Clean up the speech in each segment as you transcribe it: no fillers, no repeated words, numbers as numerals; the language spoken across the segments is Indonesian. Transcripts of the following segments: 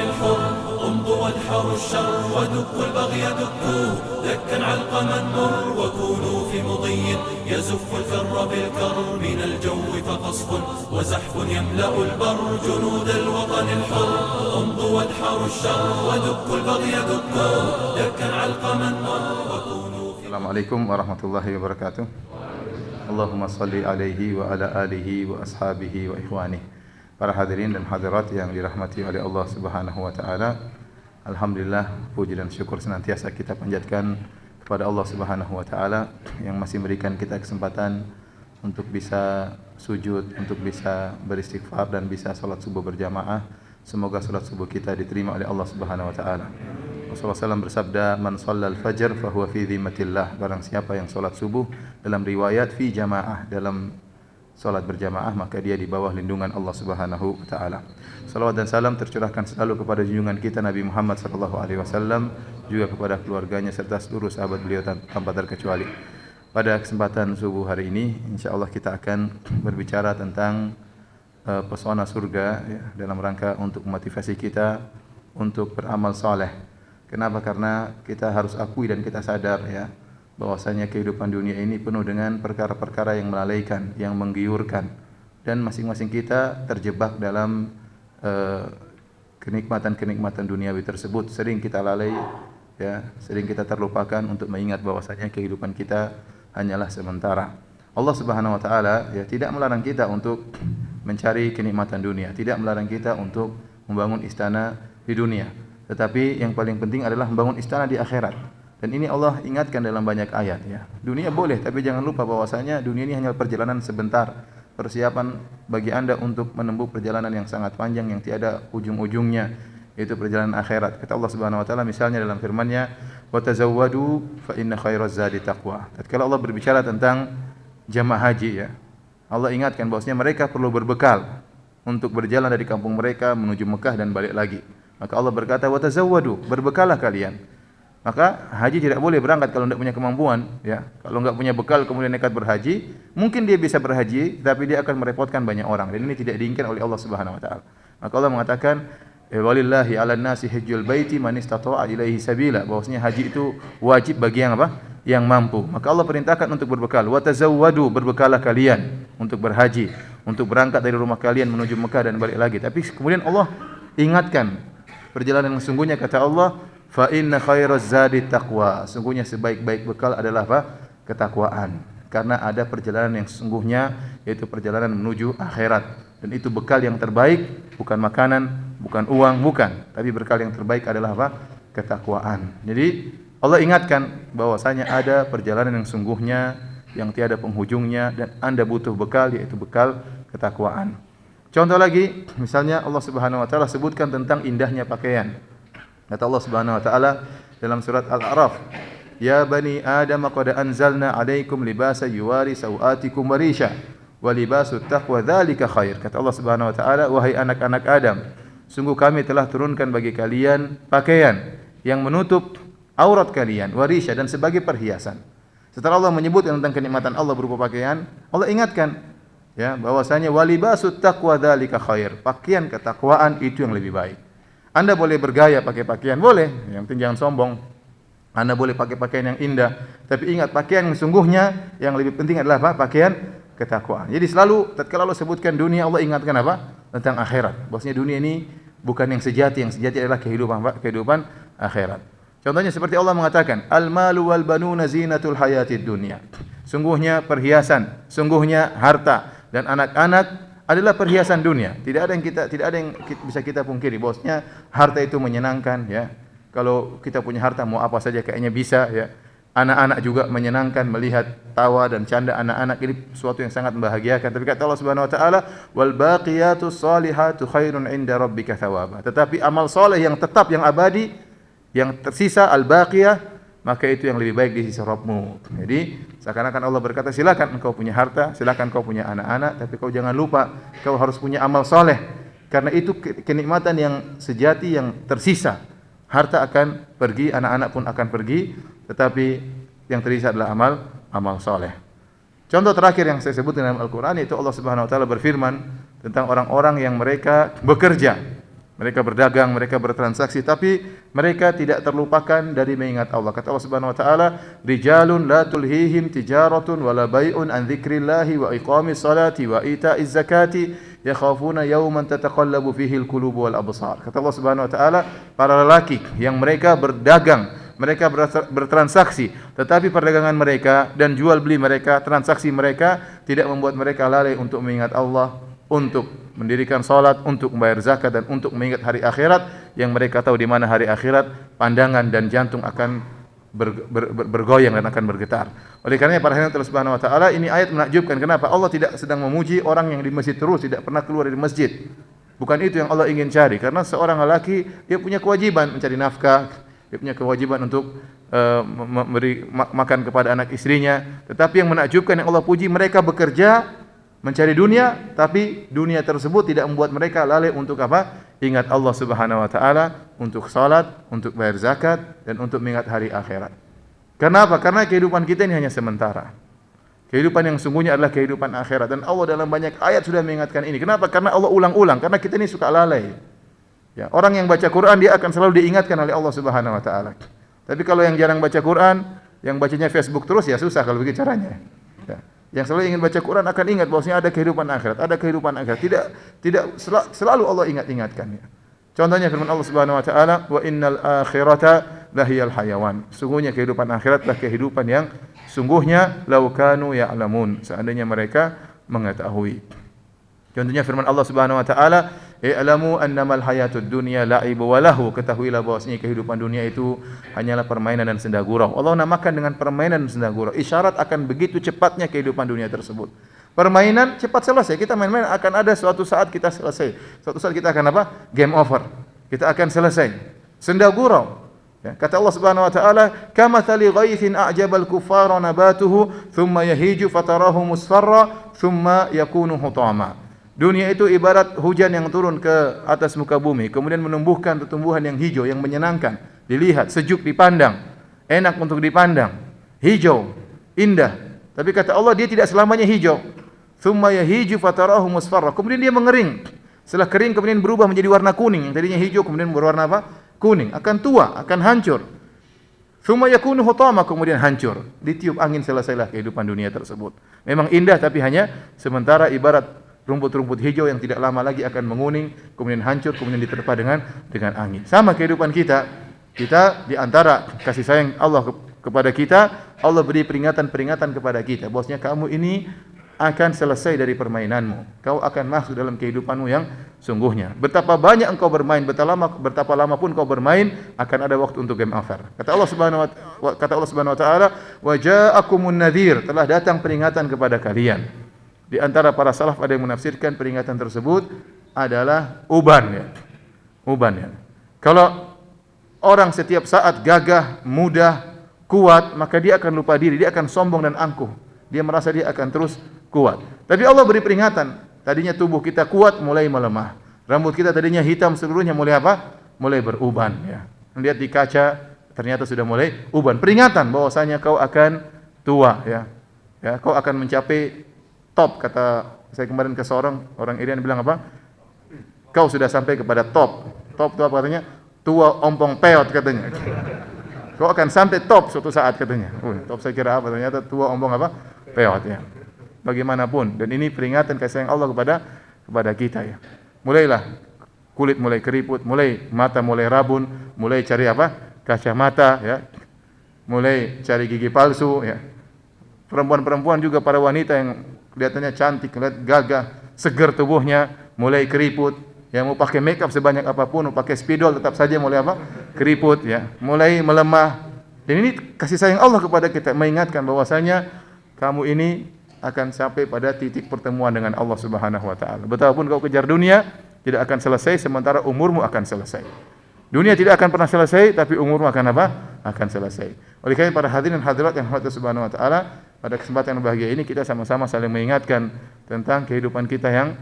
الحر امضوا وادحروا الشر ودكوا البغي دكوه دكا علقما مر وكونوا في مضي يزف الكر بالكر من الجو فقصف وزحف يملأ البر جنود الوطن الحر امضوا وادحروا الشر ودكوا البغي دكوه دكا علقما مر وكونوا في Assalamualaikum warahmatullahi wabarakatuh. Allahumma salli alaihi wa ala alihi wa ashabihi wa ikhwani. Para hadirin dan hadirat yang dirahmati oleh Allah Subhanahu wa taala. Alhamdulillah, puji dan syukur senantiasa kita panjatkan kepada Allah Subhanahu wa taala yang masih memberikan kita kesempatan untuk bisa sujud, untuk bisa beristighfar dan bisa salat subuh berjamaah. Semoga salat subuh kita diterima oleh Allah Subhanahu wa taala. Rasulullah SAW bersabda, "Man shallal fajr fa huwa fi dhimmatillah." Barang siapa yang salat subuh, dalam riwayat fi jamaah, dalam salat berjamaah, maka dia di bawah lindungan Allah Subhanahu wa taala. Salawat dan salam tercurahkan selalu kepada junjungan kita Nabi Muhammad sallallahu alaihi wasallam, juga kepada keluarganya serta seluruh sahabat beliau tanpa terkecuali. Pada kesempatan subuh hari ini, insyaallah kita akan berbicara tentang pesona surga ya, dalam rangka untuk memotivasi kita untuk beramal saleh. Kenapa? Karena kita harus akui dan kita sadar ya bahwasanya kehidupan dunia ini penuh dengan perkara-perkara yang melalaikan, yang menggiurkan, dan masing-masing kita terjebak dalam kenikmatan-kenikmatan duniawi tersebut. Sering kita lalai ya, sering kita terlupakan untuk mengingat bahwasanya kehidupan kita hanyalah sementara. Allah Subhanahu wa taala ya tidak melarang kita untuk mencari kenikmatan dunia, tidak melarang kita untuk membangun istana di dunia. Tetapi yang paling penting adalah membangun istana di akhirat. Dan ini Allah ingatkan dalam banyak ayat ya. Dunia boleh, tapi jangan lupa bahwasanya dunia ini hanya perjalanan sebentar. Persiapan bagi Anda untuk menempuh perjalanan yang sangat panjang yang tiada ujung-ujungnya, yaitu perjalanan akhirat. Kata Allah Subhanahu wa taala misalnya dalam firman-Nya, "Wa tazawwadu fa inna khairaz zadi taqwa." Tatkala Allah berbicara tentang jamaah haji ya, Allah ingatkan bahwasanya mereka perlu berbekal untuk berjalan dari kampung mereka menuju Mekah dan balik lagi. Maka Allah berkata, "Wa tazawwadu," berbekallah kalian. Maka haji tidak boleh berangkat kalau tidak punya kemampuan, ya. Kalau enggak punya bekal kemudian nekat berhaji, mungkin dia bisa berhaji tapi dia akan merepotkan banyak orang dan ini tidak diinginkan oleh Allah Subhanahu wa taala. Maka Allah mengatakan, "Walillahi 'alan nasi hajjul baiti man istata'a ilaihi sabila." Bahwasanya haji itu wajib bagi yang apa? Yang mampu. Maka Allah perintahkan untuk berbekal. "Wa tazawwadu," berbekallah kalian untuk berhaji, untuk berangkat dari rumah kalian menuju Mekah dan balik lagi. Tapi kemudian Allah ingatkan perjalanan yang sesungguhnya, kata Allah, "Fa inna khairaz zadi taqwa." Sungguhnya sebaik-baik bekal adalah apa? Ketakwaan. Karena ada perjalanan yang sesungguhnya, yaitu perjalanan menuju akhirat. Dan itu bekal yang terbaik, bukan makanan, bukan uang, bukan. Tapi bekal yang terbaik adalah apa? Ketakwaan. Jadi Allah ingatkan bahwasanya ada perjalanan yang sungguhnya, yang tiada penghujungnya, dan Anda butuh bekal, yaitu bekal ketakwaan. Contoh lagi, misalnya Allah Subhanahu wa taala sebutkan tentang indahnya pakaian. Kata Allah Subhanahu wa taala dalam surat Al-A'raf, "Ya bani Adam qad anzalna 'alaikum libasa yuwari sawatikum wa risha wa libasut taqwa dzalika khair." Kata Allah Subhanahu wa taala, "Wahai anak-anak Adam, sungguh kami telah turunkan bagi kalian pakaian yang menutup aurat kalian, warisha, dan sebagai perhiasan." Setelah Allah menyebutkan tentang kenikmatan Allah berupa pakaian, Allah ingatkan ya bahwasanya walibasut taqwa dzalika khair. Pakaian ketakwaan itu yang lebih baik. Anda boleh bergaya pakai pakaian, boleh, yang penting jangan sombong. Anda boleh pakai pakaian yang indah, tapi ingat pakaian yang sungguhnya yang lebih penting adalah apa? Pakaian ketakwaan. Jadi selalu tatkala Allah sebutkan dunia, Allah ingatkan apa? Tentang akhirat. Bahwasanya dunia ini bukan yang sejati adalah kehidupan apa? Kehidupan akhirat. Contohnya seperti Allah mengatakan, "Al-malu wal banuna zinatul hayatid dunya." Sungguhnya perhiasan, sungguhnya harta dan anak-anak adalah perhiasan dunia. Tidak ada yang bisa kita pungkiri bahwasanya harta itu menyenangkan ya. Kalau kita punya harta mau apa saja kayaknya bisa ya. Anak-anak juga menyenangkan melihat tawa dan canda anak-anak, ini sesuatu yang sangat membahagiakan. Tapi kata Allah Subhanahu wa taala, "Wal baqiyatus shalihatu khairun 'inda rabbika thawaba." Tetapi amal saleh yang tetap, yang abadi, yang tersisa, al-baqiyah, maka itu yang lebih baik di sisi Rabbmu. Jadi seakan-akan Allah berkata, silakan engkau punya harta, silakan engkau punya anak-anak, tapi kau jangan lupa kau harus punya amal soleh. Karena itu kenikmatan yang sejati yang tersisa. Harta akan pergi, anak-anak pun akan pergi, tetapi yang tersisa adalah amal soleh. Contoh terakhir yang saya sebut dalam Al-Quran, itu Allah Subhanahu Wa Taala berfirman tentang orang-orang yang mereka bekerja mereka berdagang, mereka bertransaksi, tapi mereka tidak terlupakan dari mengingat Allah. Kata Allah Subhanahu wa taala, "Rijalun la tulhihim tijaratun wala bai'un an dzikrillahi wa iqamis salati wa ita'iz zakati yakhafuna yawman tataqallabu fihi al-qulubu wal absar." Kata Allah Subhanahu wa taala, para lelaki yang mereka berdagang, mereka bertransaksi, tetapi perdagangan mereka dan jual beli mereka, transaksi mereka tidak membuat mereka lalai untuk mengingat Allah, untuk mendirikan salat, untuk membayar zakat dan untuk mengingat hari akhirat yang mereka tahu di mana hari akhirat, pandangan dan jantung akan bergoyang dan akan bergetar. Oleh karenanya para hadirin Allah Subhanahu wa taala, ini ayat menakjubkan. Kenapa? Allah tidak sedang memuji orang yang di masjid terus tidak pernah keluar dari masjid. Bukan itu yang Allah ingin cari, karena seorang lelaki dia punya kewajiban mencari nafkah, dia punya kewajiban untuk memberi makan kepada anak istrinya. Tetapi yang menakjubkan yang Allah puji, mereka bekerja mencari dunia, tapi dunia tersebut tidak membuat mereka lalai untuk apa? Ingat Allah Subhanahu wa taala, untuk salat, untuk bayar zakat dan untuk mengingat hari akhirat. Kenapa? Karena kehidupan kita ini hanya sementara. Kehidupan yang sungguhnya adalah kehidupan akhirat, dan Allah dalam banyak ayat sudah mengingatkan ini. Kenapa? Karena Allah ulang-ulang, karena kita ini suka lalai. Ya, orang yang baca Quran dia akan selalu diingatkan oleh Allah Subhanahu wa taala. Tapi kalau yang jarang baca Quran, yang bacanya Facebook terus, ya susah kalau begitu caranya. Ya. Yang selalu ingin baca Quran akan ingat bahwasanya ada kehidupan akhirat, ada kehidupan akhirat. Tidak selalu Allah ingatkan. Ya. Contohnya firman Allah Subhanahu wa taala, "Wa innal akhirata lahiyal hayawan." Sungguhnya kehidupan akhirat adalah kehidupan yang sungguhnya, law kanu ya'lamun, seandainya mereka mengetahui. Contohnya firman Allah Subhanahu wa taala, "I'lamu annamal hayatud dunya la'ibu wa lahu." Ketahuilah bahwasanya kehidupan dunia itu hanyalah permainan dan senda gurau. Allah namakan dengan permainan dan senda gurau. Isyarat akan begitu cepatnya kehidupan dunia tersebut. Permainan cepat selesai. Kita main-main, akan ada suatu saat kita selesai. Suatu saat kita akan apa? Game over. Kita akan selesai. Senda gurau. Ya, kata Allah Subhanahu wa taala, "Kamathali ghaithin a'jabal kuffara nabatuhu, thumma yahiju fatarahu musfarra, thumma yakunu hutama." Dunia itu ibarat hujan yang turun ke atas muka bumi, kemudian menumbuhkan tumbuhan yang hijau, yang menyenangkan, dilihat, sejuk dipandang, enak untuk dipandang, hijau, indah. Tapi kata Allah, dia tidak selamanya hijau. Tsumma yahiju fatarahu musfarra. Kemudian dia mengering. Setelah kering kemudian berubah menjadi warna kuning. Yang tadinya hijau kemudian berwarna apa? Kuning. Akan tua, akan hancur. Tsumma yakunu hutama, kemudian hancur. Ditiup angin, selesailah kehidupan dunia tersebut. Memang indah tapi hanya sementara, ibarat rumput-rumput hijau yang tidak lama lagi akan menguning, kemudian hancur, kemudian diterpa dengan angin. Sama kehidupan kita. Kita di antara kasih sayang Allah kepada kita, Allah beri peringatan-peringatan kepada kita bahwasanya kamu ini akan selesai dari permainanmu. Kau akan masuk dalam kehidupanmu yang sungguhnya. Betapa banyak engkau bermain, betapa lama pun kau bermain, akan ada waktu untuk game over. Kata Allah Subhanahu wa taala, "Wa ja'akumun nadhir." Telah datang peringatan kepada kalian. Di antara para salaf ada yang menafsirkan peringatan tersebut adalah uban, ya. Uban, ya. Kalau orang setiap saat gagah, mudah, kuat, maka dia akan lupa diri, dia akan sombong dan angkuh. Dia merasa dia akan terus kuat. Tapi Allah beri peringatan. Tadinya tubuh kita kuat, mulai melemah. Rambut kita tadinya hitam seluruhnya, mulai apa? Mulai beruban, ya. Lihat di kaca, ternyata sudah mulai uban. Peringatan bahwasanya kau akan tua, ya. Ya, kau akan mencapai top. Kata saya kemarin ke seorang orang Irian, bilang apa? Kau sudah sampai kepada top. Top itu apa katanya? Tua ompong peot katanya. Kau akan sampai top suatu saat katanya. Top saya kira apa? Ternyata tua ompong apa? Peot, ya. Bagaimanapun, dan ini peringatan kasih sayang Allah kepada kita, ya. Mulailah kulit mulai keriput, mulai mata mulai rabun, mulai cari apa? Kacamata, ya. Mulai cari gigi palsu, ya. Perempuan-perempuan juga, para wanita yang kelihatannya cantik, gagah, segar tubuhnya, mulai keriput. Yang mau pakai makeup sebanyak apapun, mau pakai spidol, tetap saja mulai apa? Keriput, ya. Mulai melemah. Dan ini kasih sayang Allah kepada kita, mengingatkan bahwasanya kamu ini akan sampai pada titik pertemuan dengan Allah Subhanahu wa taala. Betapapun kau kejar dunia, tidak akan selesai, sementara umurmu akan selesai. Dunia tidak akan pernah selesai, tapi umurmu akan apa? Akan selesai. Oleh karena para hadirin dan hadirat yang Allah Subhanahu wa taala, pada kesempatan yang bahagia ini kita sama-sama saling mengingatkan tentang kehidupan kita yang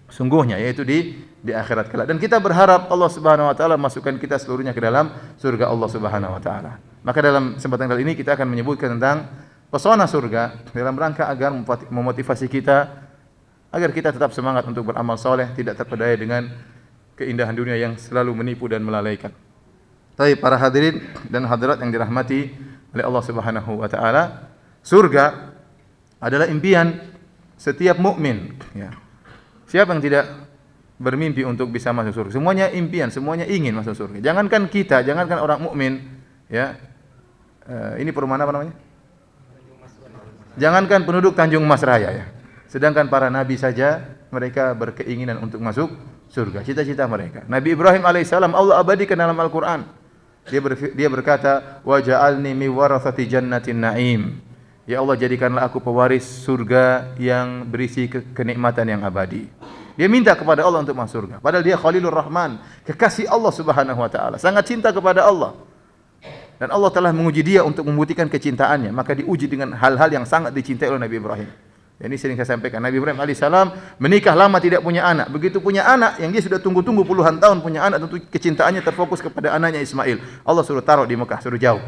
sungguhnya, yaitu di akhirat kelak. Dan kita berharap Allah Subhanahu wa taala masukkan kita seluruhnya ke dalam surga Allah Subhanahu wa taala. Maka dalam kesempatan kali ini kita akan menyebutkan tentang pesona surga dalam rangka agar memotivasi kita agar kita tetap semangat untuk beramal soleh, tidak terpedaya dengan keindahan dunia yang selalu menipu dan melalaikan. Tapi para hadirin dan hadirat yang dirahmati oleh Allah Subhanahu wa taala, surga adalah impian setiap mukmin, ya. Siapa yang tidak bermimpi untuk bisa masuk surga? Semuanya impian, semuanya ingin masuk surga. Jangankan kita, jangankan orang mukmin, ya. Ini perumahan apa namanya? Jangankan penduduk Tanjung Mas Raya, ya. Sedangkan para nabi saja mereka berkeinginan untuk masuk surga. Cita-cita mereka. Nabi Ibrahim alaihissalam Allah abadikan dalam Al-Qur'an. Dia berkata, "Wa ja'alni mi warathati jannatin na'im." Ya Allah, jadikanlah aku pewaris surga yang berisi kenikmatan yang abadi. Dia minta kepada Allah untuk masuk surga. Padahal dia Khalilur Rahman, kekasih Allah Subhanahu wa taala, sangat cinta kepada Allah. Dan Allah telah menguji dia untuk membuktikan kecintaannya, maka diuji dengan hal-hal yang sangat dicintai oleh Nabi Ibrahim. Ini sering saya sampaikan, Nabi Ibrahim alaihissalam menikah lama tidak punya anak. Begitu punya anak yang dia sudah tunggu-tunggu puluhan tahun punya anak, tentu kecintaannya terfokus kepada anaknya Ismail. Allah suruh taruh di Mekah, suruh jauh.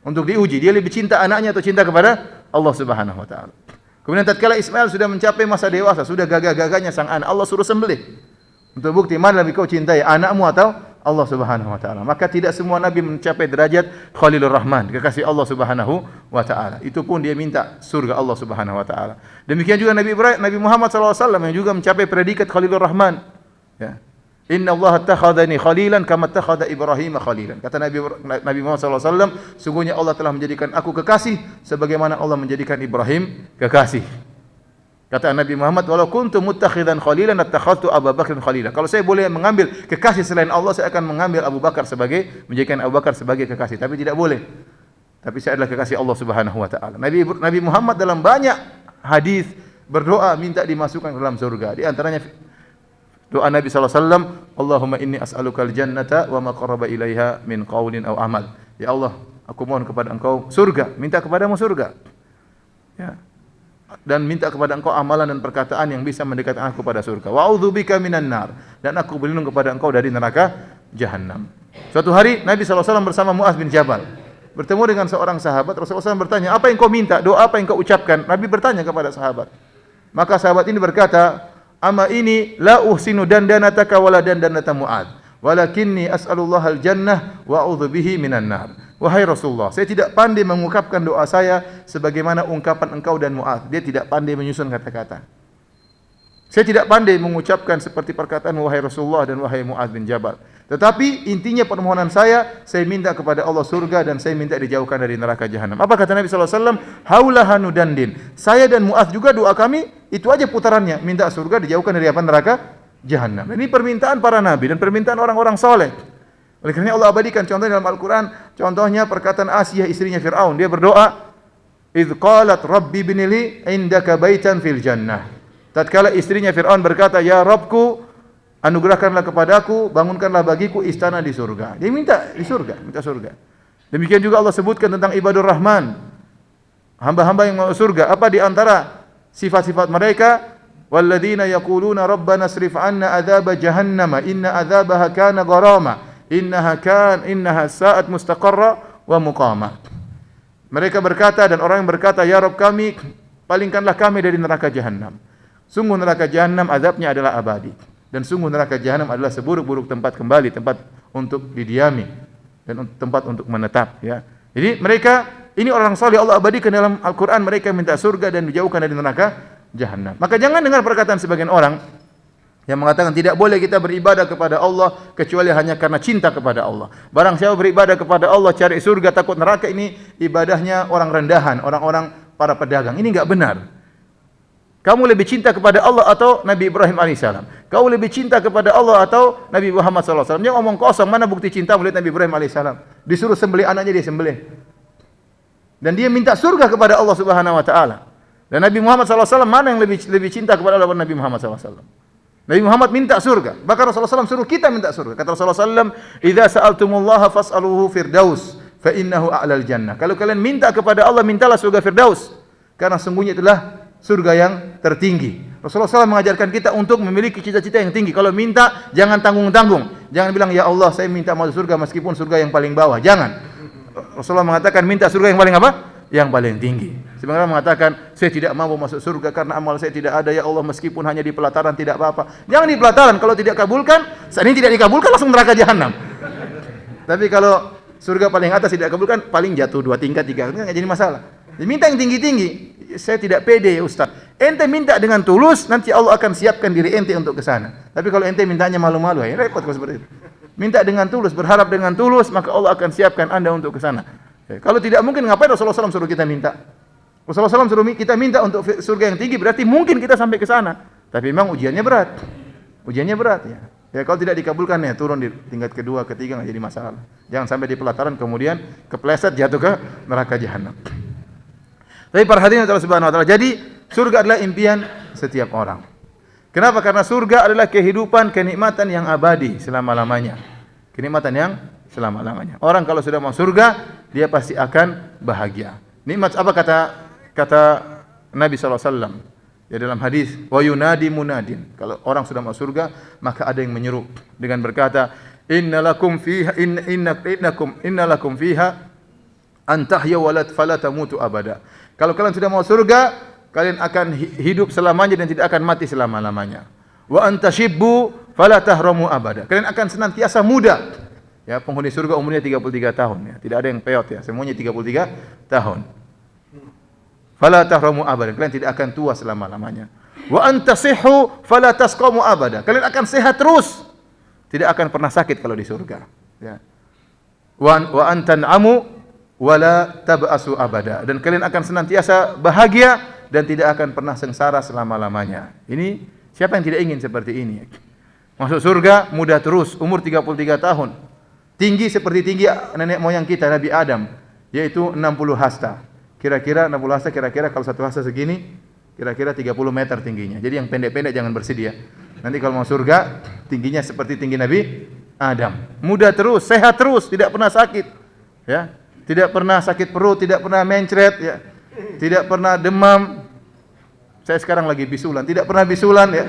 Untuk diuji, dia lebih cinta anaknya atau cinta kepada Allah Subhanahu wa taala. Kemudian tatkala Ismail sudah mencapai masa dewasa, sudah gagah-gagahnya sang anak, Allah suruh sembelih. Untuk bukti mana lebih kau cintai, anakmu atau Allah Subhanahu wa taala. Maka tidak semua nabi mencapai derajat Khalilur Rahman, kekasih Allah Subhanahu wa taala. Itu pun dia minta surga Allah Subhanahu wa taala. Demikian juga Nabi Muhammad sallallahu alaihi wasallam yang juga mencapai predikat Khalilur Rahman. Ya. Inna Allah takhadhani khalilan kama takhadha Ibrahim khalilan. Kata Nabi Muhammad sallallahu alaihi wasallam, sungguhnya Allah telah menjadikan aku kekasih sebagaimana Allah menjadikan Ibrahim kekasih. Kata Nabi Muhammad, "Walau kuntu muttakhidan khalilan attakhadtu Abu Bakr khalila." Kalau saya boleh mengambil kekasih selain Allah, saya akan mengambil Abu Bakar menjadikan Abu Bakar sebagai kekasih, tapi tidak boleh. Tapi saya adalah kekasih Allah Subhanahu wa taala. Nabi Muhammad dalam banyak hadis berdoa minta dimasukkan ke dalam surga. Di antaranya doa Nabi sallallahu alaihi wasallam, "Allahumma inni as'alukal jannata wa ma qarraba ilaiha min qaulin aw amal." Ya Allah, aku mohon kepada Engkau surga, minta kepadamu surga. Ya. Dan minta kepada Engkau amalan dan perkataan yang bisa mendekatkan aku pada surga. Wa a'udzubika minan nar, dan aku berlindung kepada Engkau dari neraka jahanam. Suatu hari Nabi sallallahu alaihi wasallam bersama Muaz bin Jabal bertemu dengan seorang sahabat. Rasulullah SAW bertanya, "Apa yang kau minta? Doa apa yang kau ucapkan?" Nabi bertanya kepada sahabat. Maka sahabat ini berkata, "Ama ini la uhsinu dandanataka wala dandanata Mu'ad, walakinni as'alullah al-jannah wa a'udzu bihi minan nar." Wahai Rasulullah, saya tidak pandai mengungkapkan doa saya sebagaimana ungkapan engkau dan Mu'ad. Dia tidak pandai menyusun kata-kata. Saya tidak pandai mengucapkan seperti perkataan wahai Rasulullah dan wahai Mu'ad bin Jabal. Tetapi intinya permohonan saya minta kepada Allah surga dan saya minta dijauhkan dari neraka jahanam. Apa kata Nabi sallallahu alaihi wasallam? Haulahanu dandin. Saya dan Mu'ad juga doa kami itu aja putarannya, minta surga, dijauhkan dari apa? Neraka jahanam. Ini permintaan para nabi dan permintaan orang-orang soleh. Oleh karena Allah abadikan contohnya dalam Al-Quran. Contohnya perkataan Asiyah istrinya Fir'aun. Dia berdoa, "Idh qalat rabbi binili indaka baitan fil jannah." Tatkala istrinya Fir'aun berkata, "Ya Rabbku, anugerahkanlah kepadaku, bangunkanlah bagiku istana di surga." Dia minta di surga, minta surga. Demikian juga Allah sebutkan tentang ibadur Rahman, hamba-hamba yang masuk surga. Apa di antara sifat-sifat mereka? Walladzina yaquluna rabbana srif 'anna adzaba jahannama inna adzabaha kana gharama. Innaha sa'at mustaqarra wa muqama. Mereka berkata, dan orang yang berkata, "Ya Rabb kami, palingkanlah kami dari neraka jahanam. Sungguh neraka jahanam azabnya adalah abadi, dan sungguh neraka jahanam adalah seburuk-buruk tempat kembali, tempat untuk didiami dan tempat untuk menetap." Ya. Jadi mereka ini orang saleh Allah abadikan dalam Al-Qur'an, mereka minta surga dan dijauhkan dari neraka jahanam. Maka jangan dengar perkataan sebagian orang yang mengatakan tidak boleh kita beribadah kepada Allah kecuali hanya karena cinta kepada Allah. Barang siapa beribadah kepada Allah cari surga takut neraka, ini ibadahnya orang rendahan, orang-orang para pedagang. Ini enggak benar. Kamu lebih cinta kepada Allah atau Nabi Ibrahim alaihissalam? Kau lebih cinta kepada Allah atau Nabi Muhammad sallallahu alaihi wasallam? Dia ngomong kosong, mana bukti cinta melihat Nabi Ibrahim alaihissalam? Disuruh sembelih anaknya, dia sembelih. Dan dia minta surga kepada Allah Subhanahu wa taala. Dan Nabi Muhammad sallallahu alaihi wasallam mana yang lebih cinta kepada Allah Nabi Muhammad sallallahu alaihi wasallam? Nabi Muhammad minta surga. Bahkan Rasulullah SAW suruh kita minta surga. Kata Rasulullah SAW, "Idza sa'altumullaha fas'aluhu firdaus, fa innahu a'lal jannah." Kalau kalian minta kepada Allah, mintalah surga Firdaus, karena sungguhnya itulah surga yang tertinggi. Rasulullah SAW mengajarkan kita untuk memiliki cita-cita yang tinggi. Kalau minta, jangan tanggung-tanggung. Jangan bilang, "Ya Allah, saya minta masuk surga meskipun surga yang paling bawah." Jangan. Rasulullah mengatakan minta surga yang paling apa? yang paling tinggi. Sebenarnya mengatakan, saya tidak mampu masuk surga karena amal saya tidak ada, ya Allah, meskipun hanya di pelataran tidak apa-apa. Jangan di pelataran, kalau tidak kabulkan, saat ini tidak dikabulkan langsung neraka jahanam. Tapi kalau surga paling atas tidak kabulkan, paling jatuh 2 tingkat, 3 tingkat, enggak jadi masalah. Minta yang tinggi-tinggi. Saya tidak pede ya Ustaz. Ente minta dengan tulus, nanti Allah akan siapkan diri ente untuk ke sana. Tapi kalau ente mintanya malu-malu, ya repot kalau seperti itu. Minta dengan tulus, berharap dengan tulus, maka Allah akan siapkan Anda untuk ke sana. Ya, kalau tidak mungkin, ngapain Rasulullah SAW suruh kita minta? Rasulullah SAW suruh kita minta untuk surga yang tinggi, berarti mungkin kita sampai ke sana. Tapi memang ujiannya berat. Ujiannya berat ya. Ya kalau tidak dikabulkan ya turun di tingkat kedua, ketiga, nggak jadi masalah. Jangan sampai di pelataran kemudian kepleset jatuh ke neraka jahanam. Tapi para hadirin Allah Subhanahu wa taala, jadi surga adalah impian setiap orang. Kenapa? Karena surga adalah kehidupan, kenikmatan yang abadi selama-lamanya. Kenikmatan yang selama-lamanya. Orang kalau sudah masuk surga, dia pasti akan bahagia. Nikmat apa kata Nabi SAW ya dalam hadis, wa yunadi munadin. Kalau orang sudah masuk surga, maka ada yang menyeru dengan berkata, innalakum fiha an tahya wa fala tamutu abada. Kalau kalian sudah masuk surga, kalian akan hidup selamanya dan tidak akan mati selama-lamanya. Wa antashibbu fala tahramu abada. Kalian akan senantiasa muda. Ya, penghuni surga umurnya 33 tahun ya. Tidak ada yang peot ya, semuanya 33 tahun. Fala tahramu abada. Kalian tidak akan tua selama-lamanya. Wa antasihhu fala tasqamu abada. Kalian akan sehat terus. Tidak akan pernah sakit kalau di surga. Ya. Wa antan'amu wala tab'asu abada, dan kalian akan senantiasa bahagia dan tidak akan pernah sengsara selama-lamanya. Ini siapa yang tidak ingin seperti ini? Masuk surga muda terus, umur 33 tahun. Tinggi seperti tinggi nenek moyang kita Nabi Adam, yaitu 60 hasta. Kira-kira 60 hasta, kira-kira kalau satu hasta segini, kira-kira 30 meter tingginya. Jadi yang pendek-pendek jangan bersedia. Nanti kalau mau surga tingginya seperti tinggi Nabi Adam. Muda terus, sehat terus, tidak pernah sakit. Ya. Tidak pernah sakit perut, tidak pernah mencret, ya. Tidak pernah demam. Saya sekarang lagi bisulan, tidak pernah bisulan ya.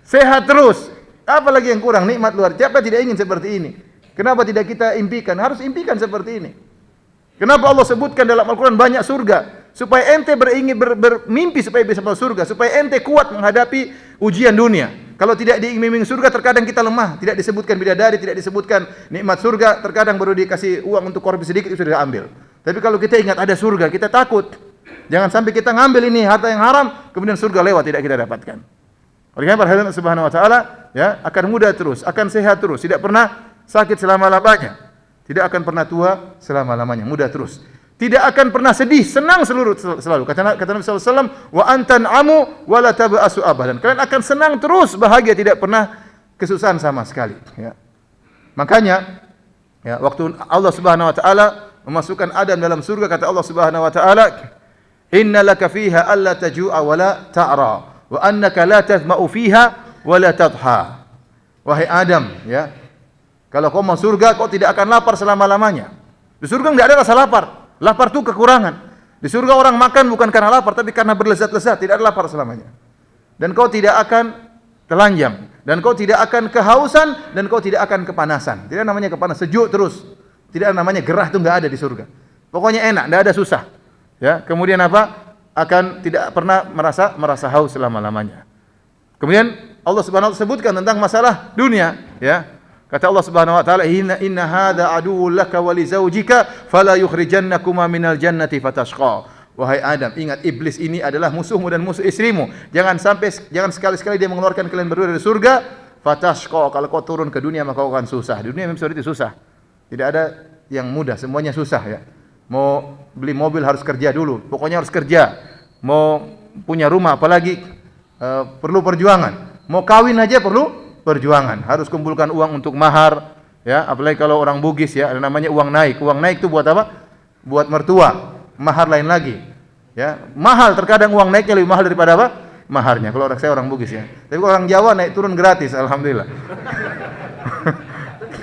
Sehat terus. Apa lagi yang kurang? Nikmat luar. Siapa tidak ingin seperti ini? Kenapa tidak kita impikan? Harus impikan seperti ini. Kenapa Allah sebutkan dalam Al-Quran banyak surga? Supaya ente bermimpi supaya bisa masuk surga, supaya ente kuat menghadapi ujian dunia. Kalau tidak diiming-iming surga, terkadang kita lemah. Tidak disebutkan bidadari, tidak disebutkan nikmat surga. Terkadang baru dikasih uang untuk korupsi sedikit, itu sudah ambil. Tapi kalau kita ingat ada surga, kita takut. Jangan sampai kita ngambil ini harta yang haram, kemudian surga lewat, tidak kita dapatkan. Oleh karena Allah Subhanahu wa taala ya akan muda terus, akan sehat terus, tidak pernah sakit selama-lamanya. Tidak akan pernah tua selama-lamanya, muda terus. Tidak akan pernah sedih, senang selalu. Kata Nabi SAW, wa antan'amu wa la tab'asu abadan. Kalian akan senang terus, bahagia, tidak pernah kesusahan sama sekali. Ya. Makanya, ya, waktu Allah Subhanahu wa taala memasukkan Adam dalam surga, kata Allah Subhanahu wa taala, inna laka fiha alla taju'a wa la ta'ra, wa annaka la tazma'u fiha wa la tadha. Wahai Adam, ya, kalau kau masuk surga, kau tidak akan lapar selama-lamanya. Di surga enggak ada rasa lapar. Lapar itu kekurangan. Di surga orang makan bukan karena lapar, tapi karena berlezat-lezat, tidak ada lapar selamanya. Dan kau tidak akan telanjang, dan kau tidak akan kehausan, dan kau tidak akan kepanasan. Tidak namanya kepanasan, sejuk terus. Tidak namanya gerah, itu enggak ada di surga. Pokoknya enak, enggak ada susah. Ya, kemudian apa? Akan tidak pernah merasa haus selama-lamanya. Kemudian Allah Subhanahu wa taala sebutkan tentang masalah dunia, ya. Kata Allah Subhanahu wa taala, "Inna hadza aduwwun laka wa li zawjika fala yukhrijannakuma minal jannati fatashqa." Wahai Adam, ingat iblis ini adalah musuhmu dan musuh istrimu. Jangan sekali-sekali dia mengeluarkan kalian berdua dari surga, fatashqa. Kalau kau turun ke dunia maka kau akan susah. Di dunia memang seperti itu susah. Tidak ada yang mudah, semuanya susah ya. Mau beli mobil harus kerja dulu, pokoknya harus kerja. Mau punya rumah apalagi perlu perjuangan. Mau kawin aja perlu perjuangan, harus kumpulkan uang untuk mahar, ya, apalagi kalau orang Bugis ya, ada namanya uang naik. Uang naik itu buat apa? Buat mertua. Mahar lain lagi. Ya, mahal, terkadang uang naiknya lebih mahal daripada apa? Maharnya. Kalau saya orang Bugis ya. Tapi kalau orang Jawa naik turun gratis, alhamdulillah.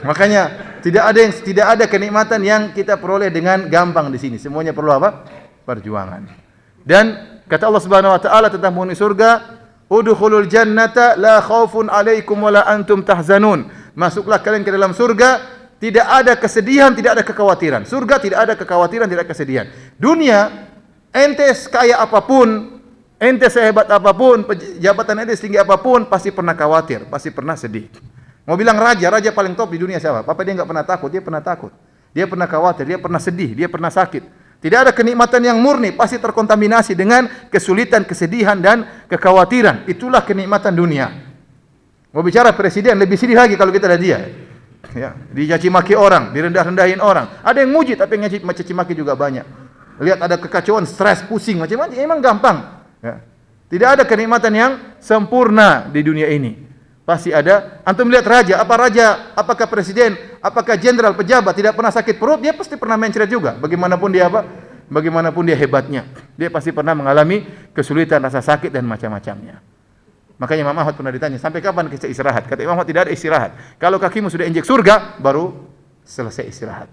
Makanya tidak ada kenikmatan yang kita peroleh dengan gampang di sini. Semuanya perlu apa? Perjuangan. Dan kata Allah Subhanahu wa taala tentang penghuni surga, udkhulul jannata la khaufun alaikum wa la antum tahzanun. Masuklah kalian ke dalam surga, tidak ada kesedihan, tidak ada kekhawatiran. Surga tidak ada kekhawatiran, tidak ada kesedihan. Dunia, ente kaya apapun, ente sehebat apapun, jabatan ente setinggi apapun, pasti pernah khawatir, pasti pernah sedih. Mau bilang raja paling top di dunia siapa? Apa dia enggak pernah takut? Dia pernah takut. Dia pernah khawatir, dia pernah sedih, dia pernah sakit. Tidak ada kenikmatan yang murni, pasti terkontaminasi dengan kesulitan, kesedihan dan kekhawatiran. Itulah kenikmatan dunia. Mau bicara presiden lebih sedih lagi kalau kita ada dia. Ya, dicaci maki orang, direndah-rendahin orang. Ada yang muji tapi yang caci maki juga banyak. Lihat ada kekacauan, stres, pusing, macam-macam, emang gampang. Ya. Tidak ada kenikmatan yang sempurna di dunia ini. Pasti ada. Antum lihat raja, apakah presiden, apakah jenderal, pejabat tidak pernah sakit perut, dia pasti pernah mencret juga. Bagaimanapun dia bagaimanapun dia hebatnya, dia pasti pernah mengalami kesulitan, rasa sakit dan macam-macamnya. Makanya Imam Ahmad pernah ditanya, sampai kapan kita istirahat? Kata Imam Ahmad, tidak ada istirahat. Kalau kakimu sudah injek surga, baru selesai istirahat.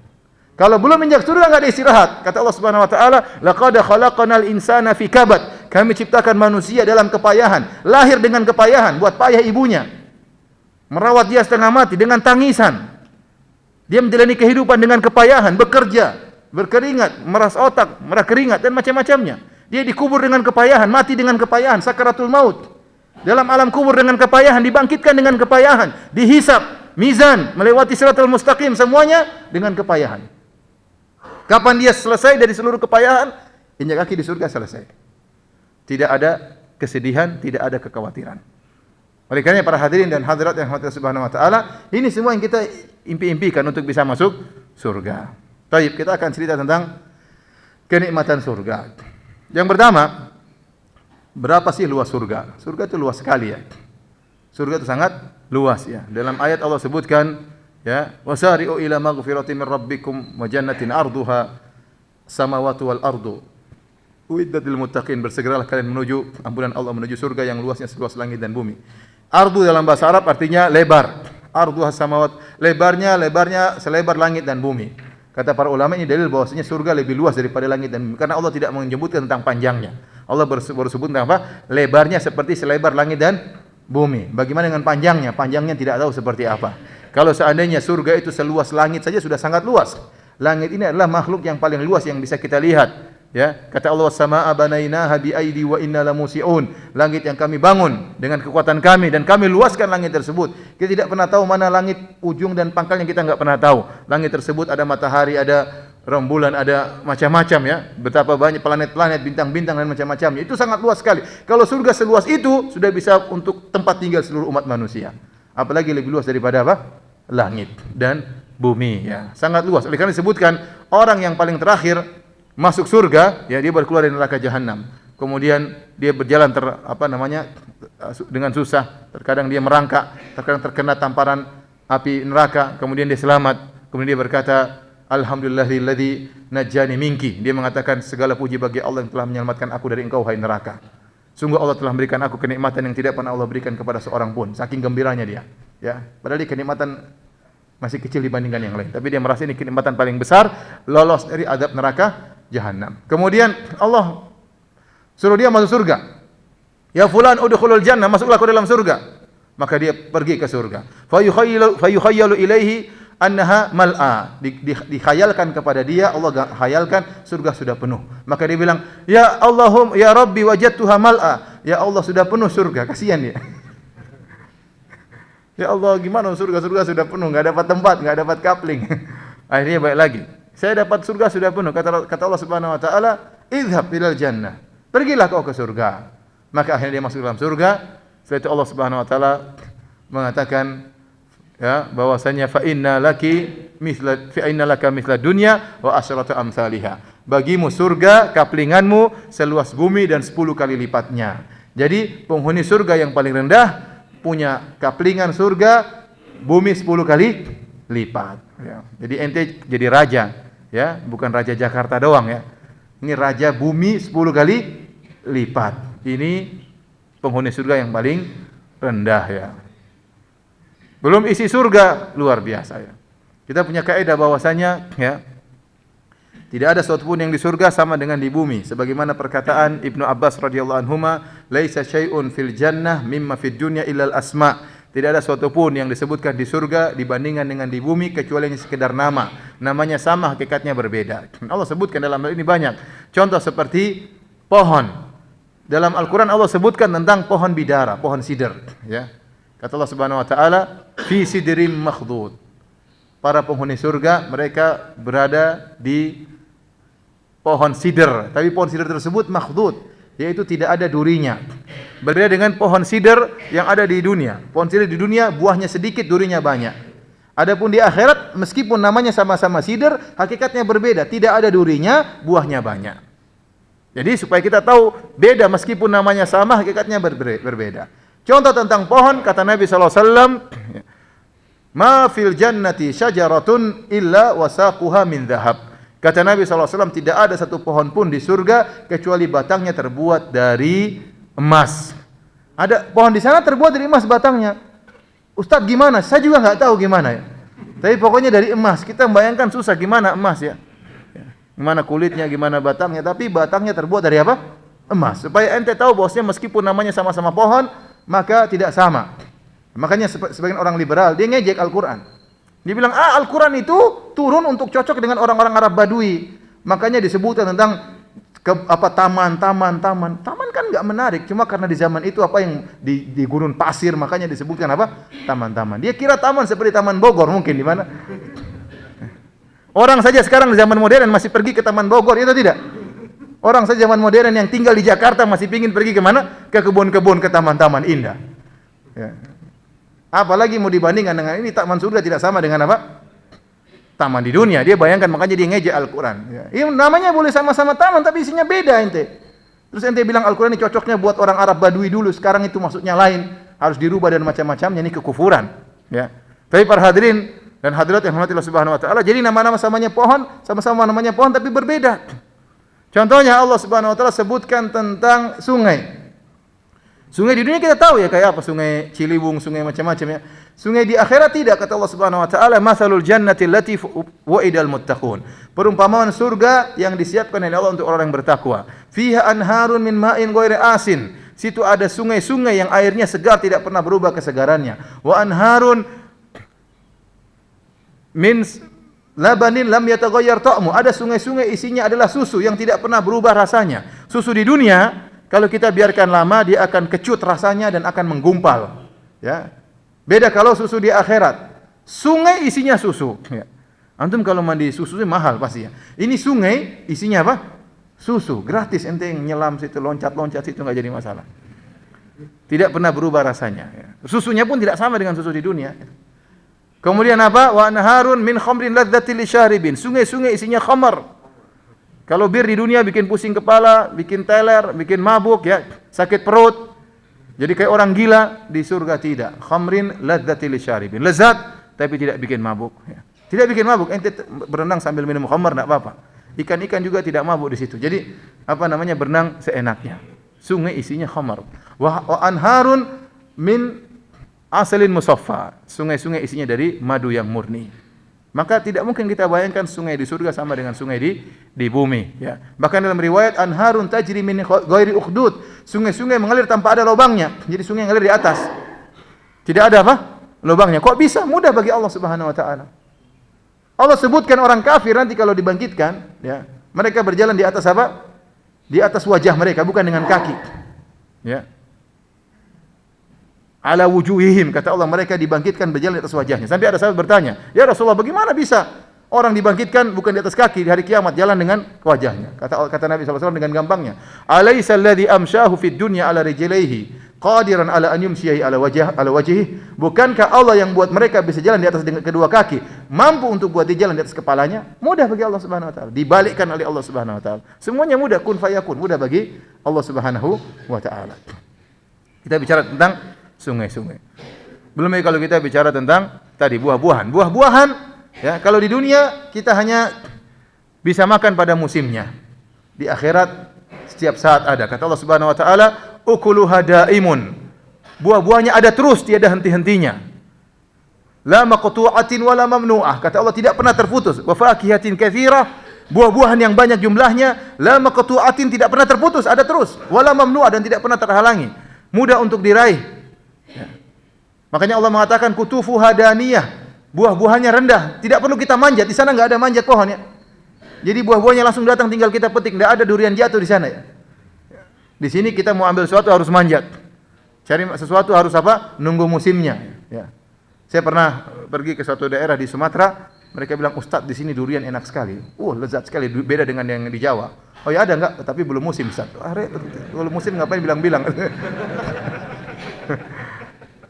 Kalau belum injak surga, enggak ada istirahat. Kata Allah Subhanahu wa taala, laqad khalaqnal insana fi kabad. Kami ciptakan manusia dalam kepayahan, lahir dengan kepayahan, buat payah ibunya. Merawat dia setengah mati dengan tangisan. Dia menjalani kehidupan dengan kepayahan, bekerja, berkeringat, meras otak, merah keringat dan macam-macamnya. Dia dikubur dengan kepayahan, mati dengan kepayahan, sakaratul maut. Dalam alam kubur dengan kepayahan, dibangkitkan dengan kepayahan, dihisab, mizan, melewati siratal mustaqim, semuanya dengan kepayahan. Kapan dia selesai dari seluruh kepayahan? Injak kaki di surga selesai. Tidak ada kesedihan, tidak ada kekhawatiran. Oleh karena para hadirin dan hadirat yang Allah Subhanahu wa taala, ini semua yang kita impi-impikan untuk bisa masuk surga. Baik, kita akan cerita tentang kenikmatan surga. Yang pertama, berapa sih luas surga? Surga itu luas sekali ya. Surga itu sangat luas ya. Dalam ayat Allah sebutkan ya, wasari'u ila maghfiratin min rabbikum wa jannatin arduha samawati wal ardu uiddat lil muttaqin. Bersegeralah kalian menuju ampunan Allah, menuju surga yang luasnya seluas langit dan bumi. Ardu dalam bahasa Arab artinya lebar. Arduha samawat, lebarnya selebar langit dan bumi. Kata para ulama, ini dalil bahwasanya surga lebih luas daripada langit dan bumi, karena Allah tidak menyebutkan tentang panjangnya. Allah baru sebut tentang apa? Lebarnya seperti selebar langit dan bumi. Bagaimana dengan panjangnya? Panjangnya tidak tahu seperti apa. Kalau seandainya surga itu seluas langit saja sudah sangat luas. Langit ini adalah makhluk yang paling luas yang bisa kita lihat. Ya, kata Allah, "Samaa'a banainaha biaidi wa inna lamusi'un." Langit yang kami bangun dengan kekuatan kami dan kami luaskan langit tersebut. Kita tidak pernah tahu mana langit ujung dan pangkalnya, kita enggak pernah tahu. Langit tersebut ada matahari, ada rembulan, ada macam-macam ya. Betapa banyak planet-planet, bintang-bintang dan macam-macamnya. Itu sangat luas sekali. Kalau surga seluas itu sudah bisa untuk tempat tinggal seluruh umat manusia. Apalagi lebih luas daripada apa? Langit dan bumi ya. Sangat luas. Oleh karena disebutkan orang yang paling terakhir masuk surga, ya dia baru keluar dari neraka jahanam. Kemudian dia berjalan dengan susah. Terkadang dia merangkak, terkadang terkena tamparan api neraka. Kemudian dia selamat. Kemudian dia berkata, "Alhamdulillahilladzi najjani minki." Dia mengatakan, segala puji bagi Allah yang telah menyelamatkan aku dari engkau, hai neraka. Sungguh Allah telah memberikan aku kenikmatan yang tidak pernah Allah berikan kepada seorang pun. Saking gembiranya dia. Ya, padahal dia kenikmatan masih kecil dibandingkan yang lain. Tapi dia merasa ini kenikmatan paling besar, lolos dari azab neraka jahanam. Kemudian Allah suruh dia masuk surga. Ya fulan udkhulul jannah, masuklah ke dalam surga. Maka dia pergi ke surga. Fayukhayyalu ilaihi annaha mal'a. Dikhayalkan kepada dia, Allah khayalkan surga sudah penuh. Maka dia bilang, "Ya Allahum ya Rabbi wajadtuha mal'a." Ya Allah, sudah penuh surga. Kasihan dia. Ya Allah, gimana surga sudah penuh, enggak dapat tempat, enggak dapat kapling. Akhirnya balik lagi. Saya dapat surga sudah penuh. Kata Allah Subhanahu wa taala, "Idhhab ilal jannah." Pergilah kau ke surga. Maka akhirnya dia masuk dalam surga. Setelah itu Allah Subhanahu wa taala mengatakan ya bahwasanya fa inna laka mithla dunya wa asyratu amsalihha. Bagimu surga kaplinganmu seluas bumi dan 10 kali lipatnya. Jadi penghuni surga yang paling rendah punya kaplingan surga bumi 10 kali lipat ya. Jadi ente jadi raja ya, bukan raja Jakarta doang ya. Ini raja bumi 10 kali lipat. Ini penghuni surga yang paling rendah ya. Belum isi surga luar biasa ya. Kita punya kaidah bahwasanya ya, tidak ada sesuatu pun yang di surga sama dengan di bumi. Sebagaimana perkataan Ibnu Abbas radhiyallahu anhuma, "Laisa syai'un fil jannah mimma fid dunya illa al asma." Tidak ada suatu pun yang disebutkan di surga dibandingkan dengan di bumi kecuali hanya sekedar nama. Namanya sama, hakikatnya berbeda. Allah sebutkan dalam hal ini banyak. Contoh seperti pohon. Dalam Al-Quran Allah sebutkan tentang pohon bidara, pohon sidr. Ya. Kata Allah Subhanahu Wa Taala, fi sidrim makhdud. Para penghuni surga mereka berada di pohon sidr. Tapi pohon sidr tersebut makhdud, yaitu tidak ada durinya. Berbeda dengan pohon sidr yang ada di dunia. Pohon sidr di dunia buahnya sedikit, durinya banyak. Adapun di akhirat meskipun namanya sama-sama sidr, hakikatnya berbeda. Tidak ada durinya, buahnya banyak. Jadi supaya kita tahu beda meskipun namanya sama, hakikatnya berbeda. Contoh tentang pohon, kata Nabi SAW, ma fil jannati syajaratun illa wasaquha min dhahab. Kata Nabi SAW, tidak ada satu pohon pun di surga kecuali batangnya terbuat dari emas. Ada pohon di sana terbuat dari emas batangnya. Ustaz gimana? Saya juga nggak tahu gimana ya. Tapi pokoknya dari emas. Kita membayangkan susah gimana emas ya. Gimana kulitnya, gimana batangnya. Tapi batangnya terbuat dari apa? Emas. Supaya ente tahu bahwasanya meskipun namanya sama-sama pohon, maka tidak sama. Makanya sebagian orang liberal dia ngejek Al-Quran. Dia bilang, Al-Quran itu turun untuk cocok dengan orang-orang Arab Badui. Makanya disebutkan tentang taman. Taman kan nggak menarik, cuma karena di zaman itu apa yang di gurun pasir, makanya disebutkan apa? Taman-taman. Dia kira taman seperti Taman Bogor mungkin di mana? Orang saja sekarang di zaman modern masih pergi ke Taman Bogor, itu tidak? Orang saja zaman modern yang tinggal di Jakarta masih pingin pergi ke mana? Ke kebun-kebun, ke taman-taman indah. Ya. Apalagi mau dibandingkan dengan ini, taman surga tidak sama dengan apa? Taman di dunia. Dia bayangkan, makanya dia ngejek Al-Quran. Ya. Namanya boleh sama-sama taman, tapi isinya beda ente. Terus ente bilang Al-Quran ini cocoknya buat orang Arab Badui dulu, sekarang itu maksudnya lain, harus dirubah dan macam-macamnya, ini kekufuran. Ya. Tapi para hadirin dan hadirat yang dirahmati Allah Subhanahu Wa Taala, jadi nama-nama samanya pohon, sama-sama namanya pohon, tapi berbeda. Contohnya Allah Subhanahu Wa Taala sebutkan tentang sungai. Sungai di dunia kita tahu ya kayak apa, sungai Ciliwung, sungai macam-macam ya. Sungai di akhirat tidak, kata Allah Subhanahu wa taala, "Matsalul jannati allati wa'idal muttaqun." Perumpamaan surga yang disiapkan oleh Allah untuk orang yang bertakwa. Fiha anharun min ma'in ghairi asin. Situ ada sungai-sungai yang airnya segar, tidak pernah berubah kesegarannya. Wa anharun min labanin lam yataghayyar ta'mu. Ada sungai-sungai isinya adalah susu yang tidak pernah berubah rasanya. Susu di dunia kalau kita biarkan lama dia akan kecut rasanya dan akan menggumpal. Ya. Beda kalau susu di akhirat. Sungai isinya susu. Ya. Antum kalau mandi susu mahal pasti ya. Ini sungai isinya apa? Susu, gratis, ente yang nyelam situ, loncat-loncat situ enggak jadi masalah. Tidak pernah berubah rasanya. Ya. Susunya pun tidak sama dengan susu di dunia. Kemudian apa? Wa anharun min khamrin ladzatil lisyaribin. Sungai-sungai isinya khamar. Kalau bir di dunia bikin pusing kepala, bikin teler, bikin mabuk ya, sakit perut. Jadi kayak orang gila, di surga tidak. Khamrin ladzatil lisyaribin. Lezat tapi tidak bikin mabuk ya. Tidak bikin mabuk. Ente berenang sambil minum khamar enggak apa-apa. Ikan-ikan juga tidak mabuk di situ. Jadi apa namanya, berenang seenaknya. Sungai isinya khamar. Wa anharun min asalin musaffa. Sungai-sungai isinya dari madu yang murni. Maka tidak mungkin kita bayangkan sungai di surga sama dengan sungai di bumi ya. Bahkan dalam riwayat anharun tajri min ghairi ukhdud. Sungai-sungai mengalir tanpa ada lubangnya. Jadi sungai yang mengalir di atas. Tidak ada apa? Lubangnya. Kok bisa? Mudah bagi Allah Subhanahu wa taala. Allah sebutkan orang kafir nanti kalau dibangkitkan ya, mereka berjalan di atas apa? Di atas wajah mereka, bukan dengan kaki. Ya. Ala wujuhihim, kata Allah, mereka dibangkitkan berjalan di atas wajahnya. Sampai ada sahabat bertanya, "Ya Rasulullah, bagaimana bisa orang dibangkitkan bukan di atas kaki di hari kiamat, jalan dengan wajahnya?" Kata Nabi SAW dengan gampangnya, "Alaisa alladhi amshahu fid dunya ala rijlaihi qadiran ala an yumshihi ala wajhihi?" Bukankah Allah yang buat mereka bisa jalan di atas dengan kedua kaki, mampu untuk buat dia jalan di atas kepalanya? Mudah bagi Allah Subhanahu wa taala. Dibalikkan oleh Allah Subhanahu wa taala. Semuanya mudah, kun fayakun, mudah bagi Allah Subhanahu wa taala. Kita bicara tentang sungai-sungai. Belum lagi kalau kita bicara tentang tadi buah-buahan. Buah-buahan ya, kalau di dunia kita hanya bisa makan pada musimnya. Di akhirat setiap saat ada. Kata Allah Subhanahu wa taala, "Ukuluha daimun." Buah-buahnya ada terus, tiada henti-hentinya. La maqtu'atin wala mamnu'ah. Kata Allah tidak pernah terputus. Wa fakihatin katsirah. Buah-buahan yang banyak jumlahnya, la maqtu'atin tidak pernah terputus, ada terus. Wala mamnu'ah dan tidak pernah terhalangi. Mudah untuk diraih. Ya. Makanya Allah mengatakan kutufu hadaniyah, buah-buahannya rendah, tidak perlu kita manjat. Di sana enggak ada manjat pohon ya. Jadi buah-buahnya langsung datang, tinggal kita petik, enggak ada durian jatuh di sana ya. Di sini kita mau ambil sesuatu harus manjat. Cari sesuatu harus apa? Nunggu musimnya ya. Saya pernah pergi ke suatu daerah di Sumatera, mereka bilang, "Ustaz, di sini durian enak sekali." Lezat sekali, beda dengan yang di Jawa. Oh ya ada enggak? Tapi belum musim, Ustaz. Belum musim ngapain bilang-bilang?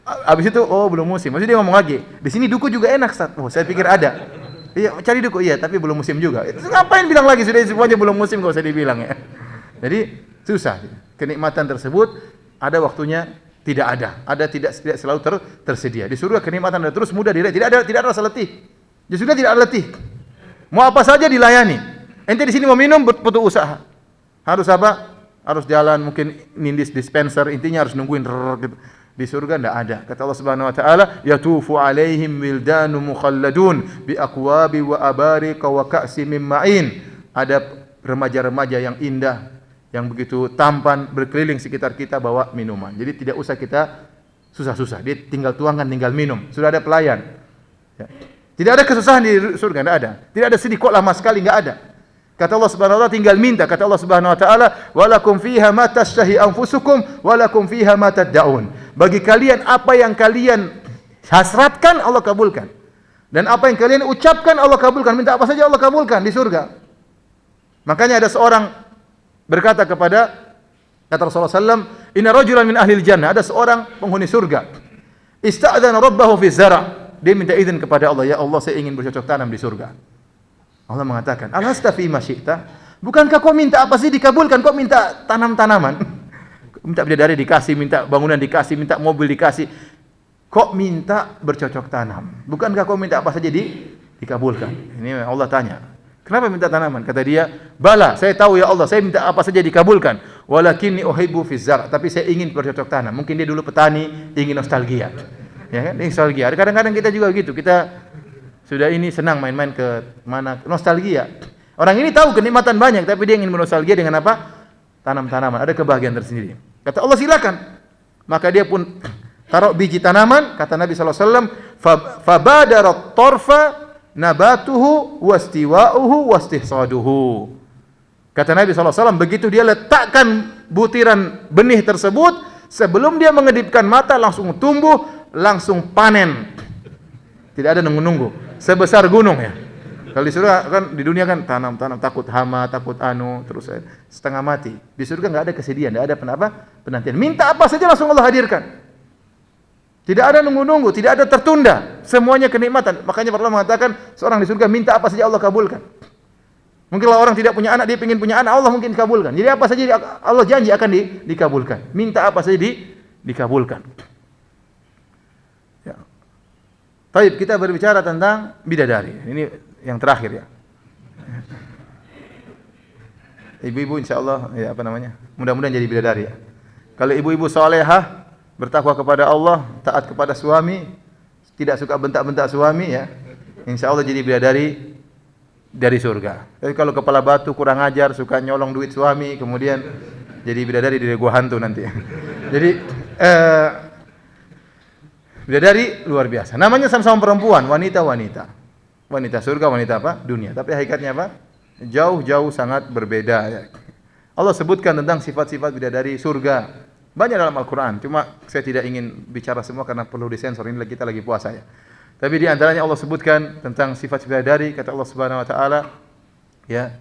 Habis itu, belum musim. Maksudnya dia ngomong lagi, "Di sini duku juga enak, Ustaz." Saya pikir ada. Iya, cari duku. Iya, tapi belum musim juga. Itu ngapain bilang lagi? Sudah semuanya belum musim, enggak usah dibilang ya. Jadi susah. Kenikmatan tersebut ada waktunya, tidak ada. Ada tidak selalu tersedia. Di surga kenikmatan ada terus, mudah diraih. Tidak ada rasa letih. Di surga tidak ada letih. Mau apa saja dilayani. Ente di sini mau minum butuh usaha. Harus apa? Harus jalan, mungkin nindis dispenser, intinya harus nungguin gitu. Di surga enggak ada. Kata Allah Subhanahu wa taala, "Yatufu 'alaihim wildanu mukhalladun bi aqwabi wa abariqa wa ka'sin min ma'in." Ada remaja-remaja yang indah, yang begitu tampan berkeliling sekitar kita bawa minuman. Jadi tidak usah kita susah-susah. Dia tinggal tuangkan, tinggal minum. Sudah ada pelayan. Ya. Tidak ada kesusahan di surga, tidak ada. Tidak ada sedih, kok lama sekali, enggak ada. Kata Allah Subhanahu wa taala, tinggal minta. Kata Allah Subhanahu wa taala, "Walakum fiha ma tashtahi anfusukum walakum fiha ma tad'un." Bagi kalian apa yang kalian hasratkan Allah kabulkan. Dan apa yang kalian ucapkan Allah kabulkan. Minta apa saja Allah kabulkan di surga. Makanya ada seorang berkata kata Rasulullah SAW, "Inna rajulan min ahlil jannah." Ada seorang penghuni surga. Ista'dzana rabbahu fi zara'. Dia minta izin kepada Allah, "Ya Allah, saya ingin bercocok tanam di surga." Allah mengatakan, "Alasta fi ma syi'ta?" Bukankah kau minta apa sih dikabulkan? Kok minta tanam-tanaman? Minta bidadari dikasih, minta bangunan dikasih, minta mobil dikasih. Kok minta bercocok tanam? Bukankah kau minta apa saja dikabulkan? Ini Allah tanya. Kenapa minta tanaman? Kata dia, "Bala, saya tahu ya Allah, saya minta apa saja dikabulkan. Walakinni uhibbu fi zar'." Tapi saya ingin bercocok tanam. Mungkin dia dulu petani, ingin nostalgia. Ya kan? Nostalgia. Kadang-kadang kita juga gitu. Kita sudah ini senang main-main ke mana, nostalgia. Orang ini tahu kenikmatan banyak, tapi dia ingin bernostalgia dengan apa? Tanam-tanaman. Ada kebahagiaan tersendiri. Kata Allah, silakan. Maka dia pun taruh biji tanaman. Kata Nabi SAW, "Fabadarat torfa nabatuhu wastiwa'uhu wastihsaduhu." Kata Nabi SAW, begitu dia letakkan butiran benih tersebut, sebelum dia mengedipkan mata langsung tumbuh, langsung panen. Tidak ada nunggu-nunggu. Sebesar gunung ya. Kalau di surga kan, di dunia kan tanam-tanam, takut hama, takut terus setengah mati. Di surga enggak ada kesedihan, enggak ada penantian. Minta apa saja langsung Allah hadirkan. Tidak ada nunggu-nunggu, tidak ada tertunda. Semuanya kenikmatan. Makanya Allah mengatakan, seorang di surga minta apa saja Allah kabulkan. Mungkin kalau orang tidak punya anak, dia ingin punya anak, Allah mungkin kabulkan. Jadi apa saja Allah janji akan dikabulkan. Minta apa saja dikabulkan. Ya. Baik, kita berbicara tentang bidadari. Ini yang terakhir ya. Ibu-ibu insyaallah ya mudah-mudahan jadi bidadari ya. Kalau ibu-ibu salehah, bertakwa kepada Allah, taat kepada suami, tidak suka bentak-bentak suami ya, insyaallah jadi bidadari dari surga. Tapi kalau kepala batu, kurang ajar, suka nyolong duit suami, kemudian jadi bidadari dari gua hantu nanti. Jadi bidadari luar biasa. Namanya sama-sama perempuan, wanita-wanita. Wanita surga, wanita apa? Dunia. Tapi hakikatnya apa? Jauh-jauh sangat berbeda. Allah sebutkan tentang sifat-sifat bidadari surga. Banyak dalam Al-Quran. Cuma saya tidak ingin bicara semua karena perlu disensor. Ini kita lagi puasa ya. Tapi di antaranya Allah sebutkan tentang sifat bidadari. Kata Allah Subhanahu Wa Taala, ya,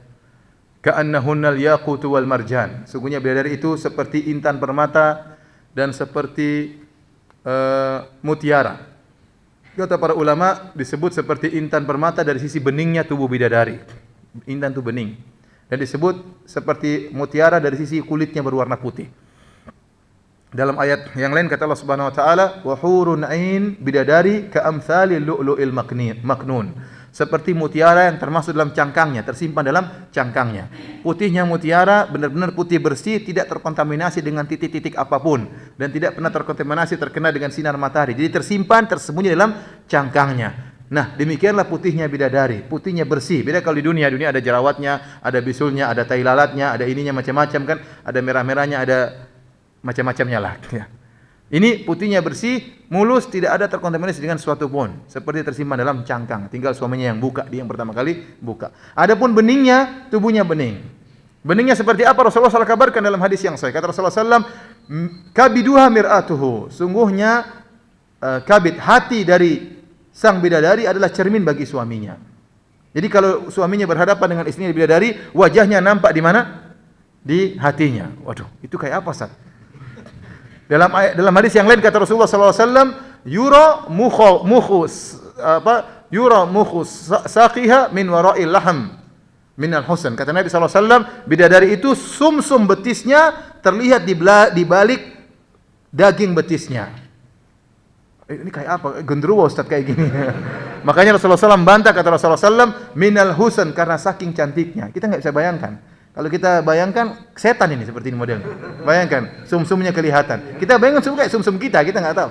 ka'annahunnal yaqutu wal marjan. Sungguhnya bidadari itu seperti intan permata dan seperti mutiara. Kata para ulama disebut seperti intan permata dari sisi beningnya tubuh bidadari. Intan itu bening. Dan disebut seperti mutiara dari sisi kulitnya berwarna putih. Dalam ayat yang lain kata Allah Subhanahu wa taala, "Wa hurun 'ain bidadari ka'amsalil lu'lu'il maknun." Seperti mutiara yang termasuk dalam cangkangnya, tersimpan dalam cangkangnya. Putihnya mutiara benar-benar putih bersih, tidak terkontaminasi dengan titik-titik apapun dan tidak pernah terkontaminasi terkena dengan sinar matahari. Jadi tersimpan, tersembunyi dalam cangkangnya. Nah, demikianlah putihnya bidadari. Putihnya bersih. Beda kalau di dunia ada jerawatnya, ada bisulnya, ada tai lalatnya, ada ininya macam-macam kan, ada merah-merahnya, ada macam-macamnya lah ya. Ini putihnya bersih, mulus, tidak ada terkontaminasi dengan suatu pun, seperti tersimpan dalam cangkang. Tinggal suaminya yang buka, dia yang pertama kali buka. Adapun beningnya, tubuhnya bening. Beningnya seperti apa? Rasulullah SAW kabarkan dalam hadis yang sahih. Kata Rasulullah SAW, kabiduha mir'atuhu. Sungguhnya kabid, hati dari sang bidadari adalah cermin bagi suaminya. Jadi kalau suaminya berhadapan dengan istrinya bidadari, wajahnya nampak di mana? Di hatinya. Waduh, itu kayak apa, Ustaz? Dalam hadis yang lain kata Rasulullah SAW, yura mukhu saqiha min wara'il laham minal husn. Kata Nabi SAW, bidadari itu sumsum betisnya terlihat di balik daging betisnya. Ini kayak apa? Genderuwo, Ustaz, kayak gini. Makanya Rasulullah SAW bantah, kata Rasulullah SAW, minal husn, karena saking cantiknya. Kita nggak bisa bayangkan. Kalau kita bayangkan setan ini seperti ini modelnya. Bayangkan sumsumnya kelihatan. Kita bayangkan kayak sumsum kita nggak tahu.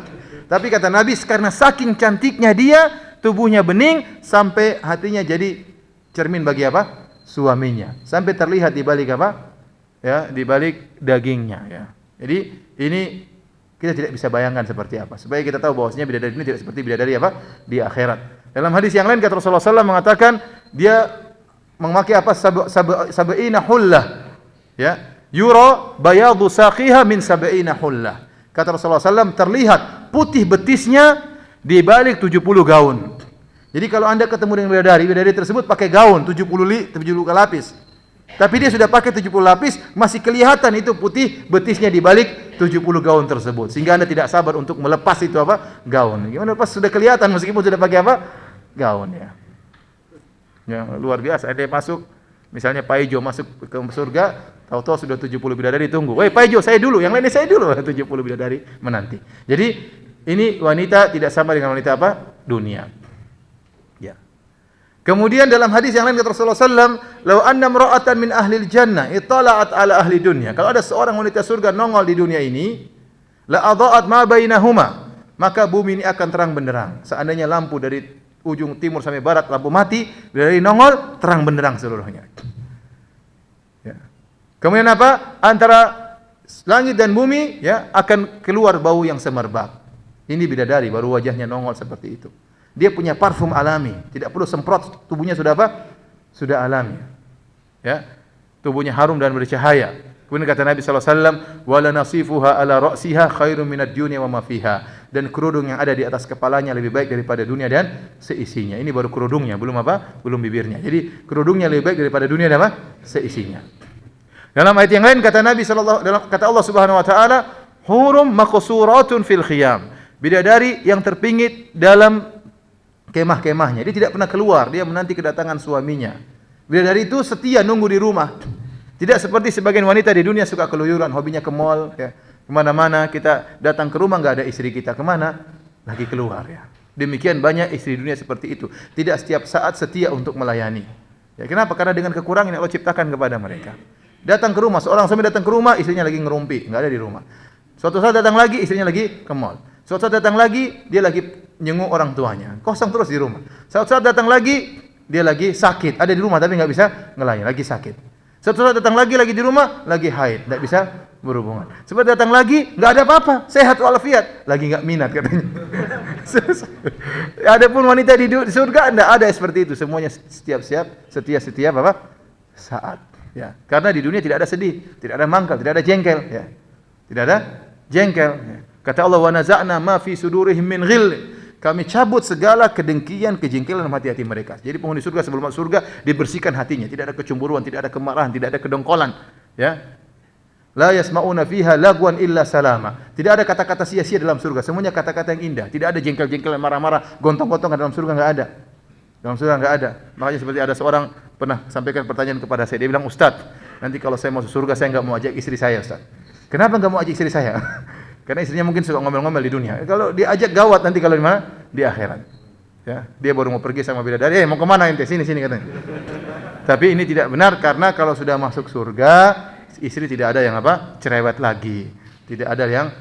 Tapi kata Nabi, karena saking cantiknya dia, tubuhnya bening sampai hatinya jadi cermin bagi apa? Suaminya. Sampai terlihat di balik apa? Ya, di balik dagingnya, ya. Jadi ini kita tidak bisa bayangkan seperti apa. Supaya kita tahu bahwasanya bidadari ini tidak seperti bidadari apa? Di akhirat. Dalam hadis yang lain kata Rasulullah SAW mengatakan dia memakai apa? Sab'ina hullah. Ya. Yura bayadu saqiha min sab'ina hullah. Kata Rasulullah SAW, terlihat putih betisnya di balik 70 gaun. Jadi kalau Anda ketemu dengan bidadari tersebut pakai gaun 70 lapis. Tapi dia sudah pakai 70 lapis, masih kelihatan itu putih betisnya di balik 70 gaun tersebut. Sehingga Anda tidak sabar untuk melepas itu apa? Gaun. Gimana lepas? Sudah kelihatan meskipun sudah pakai apa? Gaun, ya. Ya, luar biasa. Ada yang masuk, misalnya Pak Ijo masuk ke surga, tahu-tahu sudah 70 bidadari tunggu. Woi Pak Ijo, saya dulu, yang lainnya saya dulu. 70 bidadari menanti. Jadi ini wanita tidak sama dengan wanita apa? Dunia. Ya. Kemudian dalam hadis yang lain kata Rasulullah SAW, "Lau anna imra'atan min ahlil jannah ittala'at ala ahli dunya." Kalau ada seorang wanita surga nongol di dunia ini, la adha'at ma bainahuma, maka bumi ini akan terang benderang. Seandainya lampu dari ujung timur sampai barat lampu mati, dari nongol terang benderang seluruhnya. Ya. Kemudian apa? Antara langit dan bumi, ya, akan keluar bau yang semerbak. Ini bidadari baru wajahnya nongol seperti itu. Dia punya parfum alami, tidak perlu semprot, tubuhnya sudah apa? Sudah alami. Ya. Tubuhnya harum dan bercahaya. Kemudian kata Nabi SAW, wala nasifuha ala ra'siha khairum minad dunya wa ma fiha. Dan kerudung yang ada di atas kepalanya lebih baik daripada dunia dan seisinya. Ini baru kerudungnya, belum apa? Belum bibirnya. Jadi kerudungnya lebih baik daripada dunia dan apa? Seisinya. Dalam ayat yang lain kata Nabi kata Allah Subhanahu wa taala, hurum maqsuratun fil khiyam. Bidadari yang terpingit dalam kemah-kemahnya. Dia tidak pernah keluar, dia menanti kedatangan suaminya. Bidadari itu setia nunggu di rumah. Tidak seperti sebagian wanita di dunia suka keluyuran, hobinya ke mall, ya. Kemana-mana kita datang ke rumah nggak ada istri kita, kemana? Lagi keluar, ya. Demikian banyak istri dunia seperti itu. Tidak setiap saat setia untuk melayani. Ya, kenapa? Karena dengan kekurangan yang Allah ciptakan kepada mereka. Datang ke rumah, seorang suami datang ke rumah, istrinya lagi ngerumpi, nggak ada di rumah. Suatu saat datang lagi, istrinya lagi ke mall. Suatu saat datang lagi, dia lagi nyenguk orang tuanya. Kosong terus di rumah. Suatu saat datang lagi, dia lagi sakit. Ada di rumah tapi nggak bisa ngelayani, lagi sakit. Suatu saat datang lagi di rumah, lagi haid, tidak bisa berhubungan. Sebentar datang lagi, nggak ada apa-apa, sehat walafiat, lagi nggak minat katanya. Adapun wanita di surga tidak ada seperti itu, semuanya setiap apa? Saat. Ya, karena di dunia tidak ada sedih, tidak ada mangkal, tidak ada jengkel. Ya, tidak ada jengkel. Ya. Kata Allah, wa naza'na ma fi sudurihim min ghil. Kami cabut segala kedengkian, kejengkelan dalam hati-hati mereka. Jadi penghuni surga sebelum masuk surga dibersihkan hatinya, tidak ada kecemburuan, tidak ada kemarahan, tidak ada kedongkolan, ya. La yasma'una fiha lagwan illa salama. Tidak ada kata-kata sia-sia dalam surga, semuanya kata-kata yang indah. Tidak ada jengkel-jengkel, marah-marah, gontong-gontongan dalam surga enggak ada. Dalam surga enggak ada. Makanya seperti ada seorang pernah sampaikan pertanyaan kepada saya, dia bilang, "Ustaz, nanti kalau saya masuk surga saya enggak mau ajak istri saya, Ustaz." Kenapa enggak mau ajak istri saya? Karena istrinya mungkin suka ngomel-ngomel di dunia. Kalau diajak gawat nanti kalau di mana? Di akhirat. Ya, dia baru mau pergi sama bidadari, mau kemana ente? Sini katanya. Tapi ini tidak benar karena kalau sudah masuk surga, istri tidak ada yang apa? Cerewet lagi. Tidak ada yang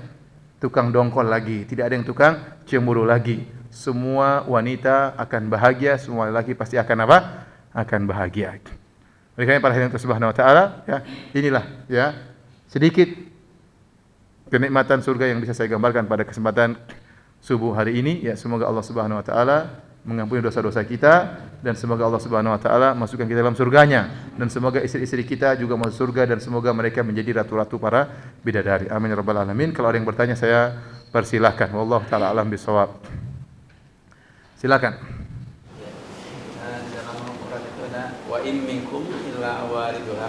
tukang dongkol lagi, tidak ada yang tukang cemburu lagi. Semua wanita akan bahagia, semua lelaki pasti akan apa? Akan bahagia. Oleh karena para hadirin subhanahu wa taala, ya, inilah ya sedikit kenikmatan surga yang bisa saya gambarkan pada kesempatan subuh hari ini. Ya, semoga Allah Subhanahu wa taala mengampuni dosa-dosa kita, dan semoga Allah Subhanahu wa taala masukkan kita dalam surganya, dan semoga istri-istri kita juga masuk surga, dan semoga mereka menjadi ratu-ratu para bidadari. Amin ya rabbal alamin. Kalau ada yang bertanya saya persilahkan. Wallahu taala alam bisawab. Silakan. Dalam Al-Quran itu ada wa in minkum illa wariduha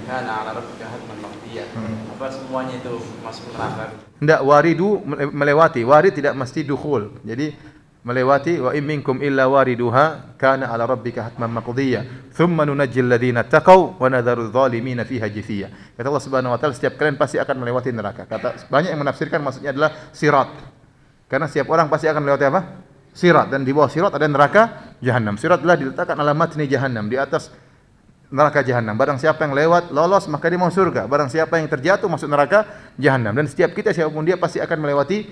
kana 'ala rabbika hatman maqdiyah. Apa semuanya itu masuk neraka? Tidak, waridu melewati. Warid tidak mesti dukhul. Jadi melewati, wa in minkum illa wariduha kana 'ala rabbika hatman maqdiyya thumma nunajjil ladzina taqaw wa nadharu adh-dhalimina fiha jithiya. Kata Allah Subhanahu wa taala, setiap kalian pasti akan melewati neraka. Kata banyak yang menafsirkan maksudnya adalah sirat. Karena setiap orang pasti akan melewati apa? Sirat, dan di bawah sirat ada neraka jahanam. Sirat adalah diletakkan alamat ini jahanam, di atas neraka jahanam. Barang siapa yang lewat lolos maka dia mau surga. Barang siapa yang terjatuh masuk neraka jahanam. Dan setiap kita siapapun dia pasti akan melewati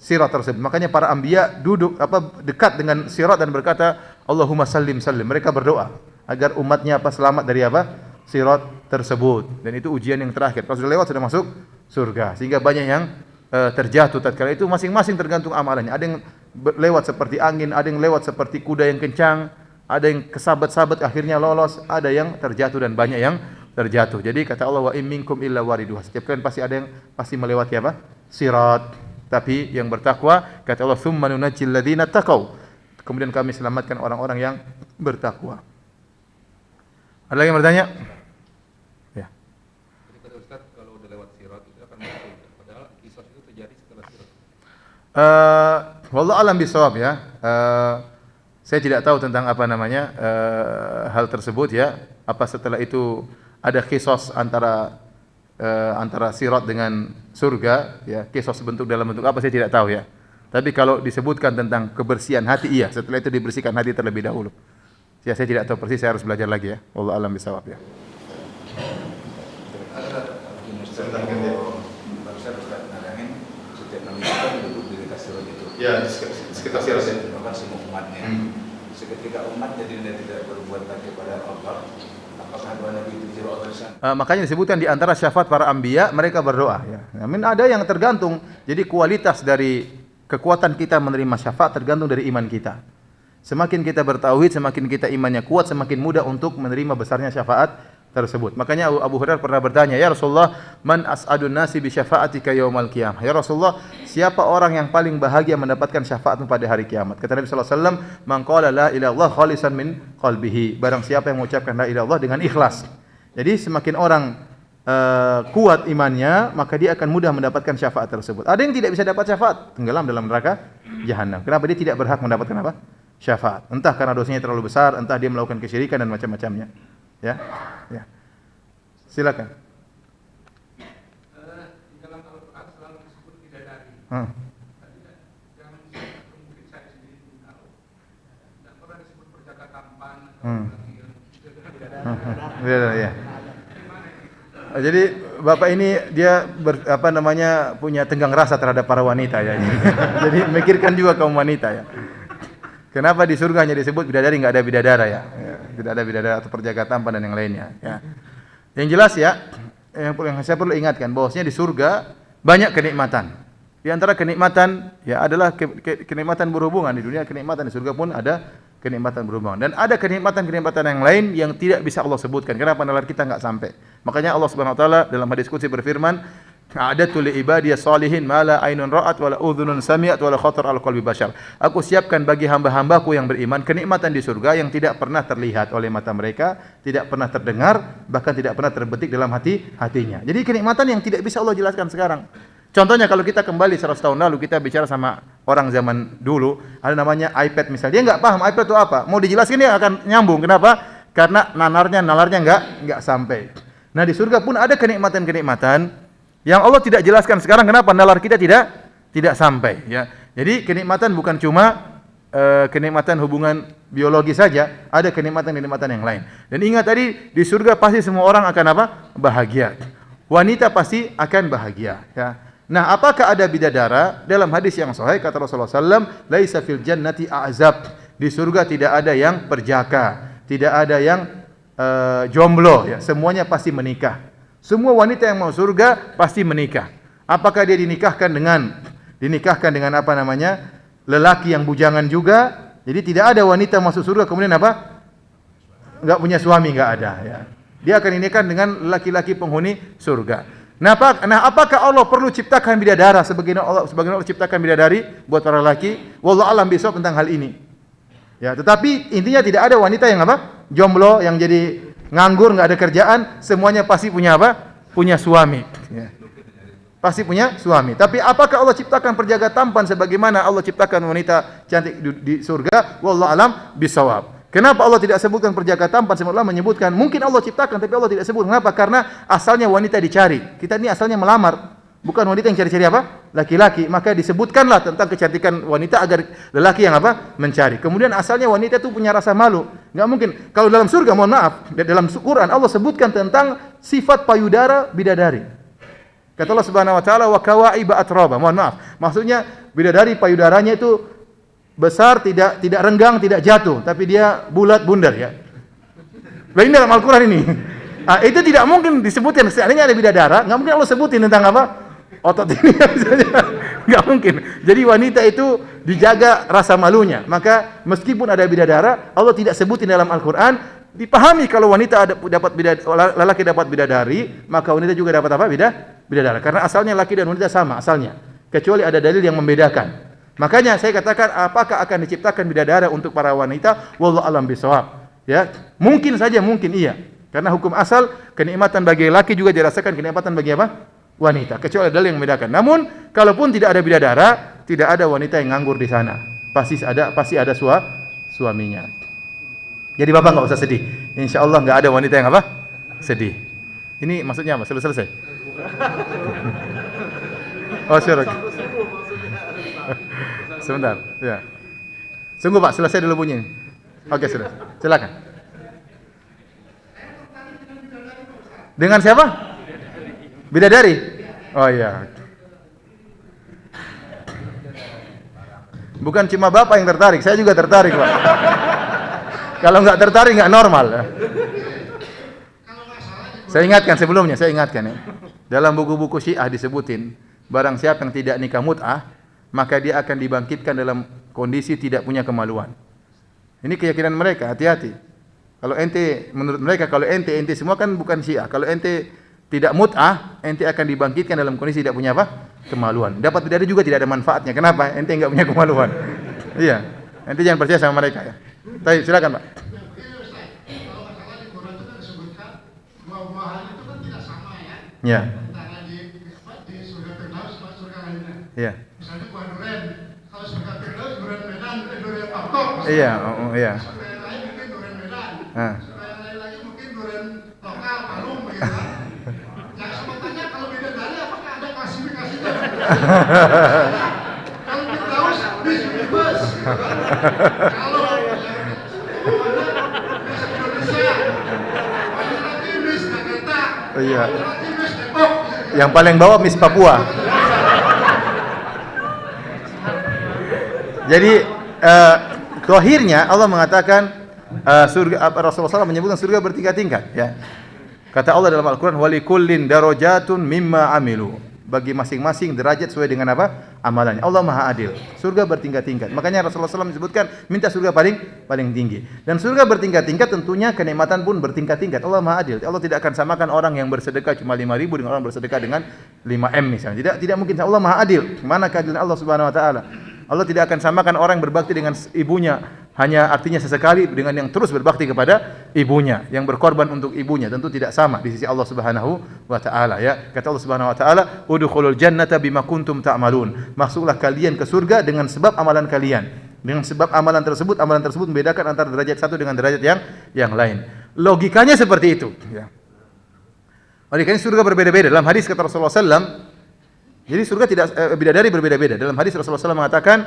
sirat tersebut. Makanya para anbiya duduk dekat dengan sirat dan berkata, Allahumma sallim sallim. Mereka berdoa agar umatnya selamat dari sirat tersebut. Dan itu ujian yang terakhir. Kalau sudah lewat sudah masuk surga. Sehingga banyak yang terjatuh tatkala itu, masing-masing tergantung amalannya. Ada yang lewat seperti angin, ada yang lewat seperti kuda yang kencang, ada yang kesabat-sabat akhirnya lolos, ada yang terjatuh, dan banyak yang terjatuh. Jadi kata Allah, wa in minkum illa wariduha. Setiap kalian pasti ada yang pasti melewati sirat. Tapi yang bertakwa, kata Allah, thumma nunajjil ladzina taqaw. Kemudian kami selamatkan orang-orang yang bertakwa. Ada lagi yang bertanya? Ya. Jadi kata Ustaz, kalau udah lewat sirat itu akan masuk surga. Padahal kisah itu terjadi setelah sirat. Wallahu alam bisawab ya. Saya tidak tahu tentang hal tersebut ya. Apa setelah itu ada kisos antara sirat dengan surga ya, kisos dalam bentuk apa saya tidak tahu ya. Tapi kalau disebutkan tentang kebersihan hati, iya, setelah itu dibersihkan hati terlebih dahulu. Ya, saya tidak tahu persis, saya harus belajar lagi ya. Wallahu alam bisawab ya. Ya, sekitar sirat Bahkan semua umatnya. Seketika umatnya tidak berbuat lagi kepada Allah, apakah dua nabi itu jawab alasan? Makanya disebutkan di antara syafaat para anbiya, mereka berdoa ya. Namun ada yang tergantung. Jadi kualitas dari kekuatan kita menerima syafaat tergantung dari iman kita. Semakin kita bertauhid, semakin kita imannya kuat, semakin mudah untuk menerima besarnya syafaat tersebut. Makanya Abu Hurairah pernah bertanya, "Ya Rasulullah, man as'adun nasi bi syafa'atika yaumal qiyamah?" Ya Rasulullah, siapa orang yang paling bahagia mendapatkan syafaatmu pada hari kiamat? Kata Nabi sallallahu alaihi wasallam, "Man qala la ilaha illallah khalisan min qalbihi." Barang siapa yang mengucapkan la ilaha illallah dengan ikhlas. Jadi semakin orang kuat imannya, maka dia akan mudah mendapatkan syafaat tersebut. Ada yang tidak bisa dapat syafaat, tenggelam dalam neraka jahanam. Kenapa dia tidak berhak mendapatkan syafaat? Entah karena dosanya terlalu besar, entah dia melakukan kesyirikan dan macam-macamnya. Ya. Ya. Silakan. Di dalam Al-Quran selalu disebut bidadari. Jangan mungkin saya sendiri pun tahu. Dan pernah disebut perjaka tampan atau bidadari. Ya. Jadi Bapak ini dia punya tenggang rasa terhadap para wanita ya. Jadi memikirkan juga kaum wanita ya. Kenapa di surga hanya disebut bidadari, enggak ada bidadara ya? Tidak ada bidadara atau perjaka tampan dan yang lainnya ya. Yang jelas ya, yang saya perlu ingatkan bahwasanya di surga banyak kenikmatan. Di antara kenikmatan ya adalah kenikmatan berhubungan. Di dunia kenikmatan, di surga pun ada kenikmatan berhubungan. Dan ada kenikmatan-kenikmatan yang lain yang tidak bisa Allah sebutkan. Kenapa nalar kita enggak sampai? Makanya Allah Subhanahu wa taala dalam hadis qudsi berfirman, "A'adatu li ibadiyas salihin ma la ainun ra'at wa la udhunun sami'at wa la khatar al qalbi bashar." Aku siapkan bagi hamba-hambaku yang beriman kenikmatan di surga yang tidak pernah terlihat oleh mata mereka, tidak pernah terdengar, bahkan tidak pernah terbetik dalam hatinya. Jadi kenikmatan yang tidak bisa Allah jelaskan sekarang. Contohnya kalau kita kembali 100 tahun lalu, kita bicara sama orang zaman dulu, ada namanya iPad misalnya. Dia enggak paham iPad itu apa. Mau dijelaskan dia akan nyambung. Kenapa? Karena nalarnya enggak sampai. Nah, di surga pun ada kenikmatan-kenikmatan yang Allah tidak jelaskan sekarang. Kenapa? Nalar kita tidak sampai ya. Jadi kenikmatan bukan cuma kenikmatan hubungan biologi saja, ada kenikmatan-kenikmatan yang lain. Dan ingat tadi, di surga pasti semua orang akan bahagia. Wanita pasti akan bahagia ya. Nah, apakah ada bidadara? Dalam hadis yang sahih kata Rasulullah SAW, "Laisa fil jannati a'zab." Di surga tidak ada yang perjaka, tidak ada yang jomblo ya. Semuanya pasti menikah. Semua wanita yang mau surga pasti menikah. Apakah dia dinikahkan dengan apa namanya? Lelaki yang bujangan juga. Jadi tidak ada wanita masuk surga kemudian apa? Enggak punya suami, enggak ada ya. Dia akan dinikahkan dengan laki-laki penghuni surga. Nah, apakah Allah perlu ciptakan bidadara sebagaimana Allah ciptakan bidadari buat para laki? Wallahu alam bisawab tentang hal ini. Ya, tetapi intinya tidak ada wanita yang apa? Jomblo, yang jadi nganggur, enggak ada kerjaan, semuanya pasti punya apa? Punya suami, ya. Pasti punya suami. Tapi apakah Allah ciptakan penjaga tampan sebagaimana Allah ciptakan wanita cantik di surga? Wallahu alam bisawab. Kenapa Allah tidak sebutkan penjaga tampan? Semua ulama menyebutkan mungkin Allah ciptakan tapi Allah tidak sebut. Kenapa? Karena asalnya wanita dicari. Kita ini asalnya melamar, bukan wanita yang cari-cari apa? Laki-laki. Maka disebutkanlah tentang kecantikan wanita agar lelaki yang apa? Mencari. Kemudian asalnya wanita itu punya rasa malu. Enggak mungkin. Kalau dalam surga, mohon maaf, dalam Quran Allah sebutkan tentang sifat payudara bidadari. Kata Allah Subhanahu wa taala wa kawaiba atraba. Mohon maaf. Maksudnya bidadari payudaranya itu besar, tidak renggang, tidak jatuh, tapi dia bulat bundar ya. Nah, ini dalam Al-Qur'an ini. Itu tidak mungkin disebutkan. Seandainya ada bidadara, enggak mungkin Allah sebutin tentang apa? Otot ini misalnya. Enggak mungkin. Jadi wanita itu dijaga rasa malunya. Maka meskipun ada bidadara, Allah tidak sebutin dalam Al-Qur'an. Dipahami kalau wanita lelaki dapat bidadari, maka wanita juga dapat apa? Bidadara. Karena asalnya laki dan wanita sama asalnya. Kecuali ada dalil yang membedakan. Makanya saya katakan apakah akan diciptakan bidadara untuk para wanita? Wallahu alam bisawab. Ya, mungkin saja, mungkin iya. Karena hukum asal kenikmatan bagi laki juga dirasakan kenikmatan bagi apa? Wanita. Kecuali ada dalil yang membedakan. Namun kalaupun tidak ada bidadara, tidak ada wanita yang nganggur di sana. Pasti ada suaminya. Jadi Bapak enggak usah sedih. Insyaallah enggak ada wanita yang apa? Sedih. Ini maksudnya apa? Selesai. Oh, syukur. Sebentar, ya. Sungguh Pak, selesai dulu bunyi. Oke, sudah. Silakan. Dengan siapa? Bidadari. Oh iya. Bukan cuma Bapak yang tertarik, saya juga tertarik, Pak. Kalau nggak tertarik nggak normal. Saya ingatkan ya. Dalam buku-buku Syiah disebutin, barang siapa yang tidak nikah mut'ah, maka dia akan dibangkitkan dalam kondisi tidak punya kemaluan. Ini keyakinan mereka, hati-hati. Kalau menurut mereka, kalau ente semua kan bukan Syiah. Kalau ente tidak mut'ah, ente akan dibangkitkan dalam kondisi tidak punya apa? Kemaluan. Dapat bidadari juga tidak ada manfaatnya. Kenapa? Ente enggak punya kemaluan. Iya. Ente jangan percaya sama mereka ya. Baik, silakan Pak. Ya. Iya. Misalnya buah durian, kalau surga Firdaus durian Medan, durian Paptok. Iya, iya. Surga yang lain mungkin durian Medan. Nah. Surga yang lain lagi mungkin durian lokal, Palung begitu. Yang sebenarnya kalau bidadari apakah ada klasifikasinya? Kalau Firdaus bis bebas. Kalau bis Indonesia, lagi bis Jakarta. Iya. Lagi bis Depok. Yang paling bawah Miss Papua. Jadi akhirnya Allah mengatakan Rasulullah SAW menyebutkan surga bertingkat-tingkat ya. Kata Allah dalam Al-Qur'an walikullin darajatun mimma amilu. Bagi masing-masing derajat sesuai dengan apa? Amalannya. Allah Maha Adil. Surga bertingkat-tingkat. Makanya Rasulullah SAW menyebutkan minta surga paling tinggi. Dan surga bertingkat-tingkat tentunya kenikmatan pun bertingkat-tingkat. Allah Maha Adil. Allah tidak akan samakan orang yang bersedekah cuma 5.000 dengan orang bersedekah dengan 5M misalnya. Tidak mungkin. Allah Maha Adil. Mana keadilan Allah Subhanahu wa taala? Allah tidak akan samakan orang berbakti dengan ibunya hanya artinya sesekali dengan yang terus berbakti kepada ibunya, yang berkorban untuk ibunya, tentu tidak sama di sisi Allah Subhanahu wa taala ya. Kata Allah Subhanahu wa taala, "Udkhulul jannata bima kuntum ta'malun." Masuklah kalian ke surga dengan sebab amalan kalian. Dengan sebab amalan tersebut membedakan antara derajat satu dengan derajat yang lain. Logikanya seperti itu ya. Oleh karena surga berbeda-beda. Dalam hadis kata Rasulullah SAW, jadi surga tidak bidadari berbeda-beda. Dalam hadis Rasulullah SAW mengatakan,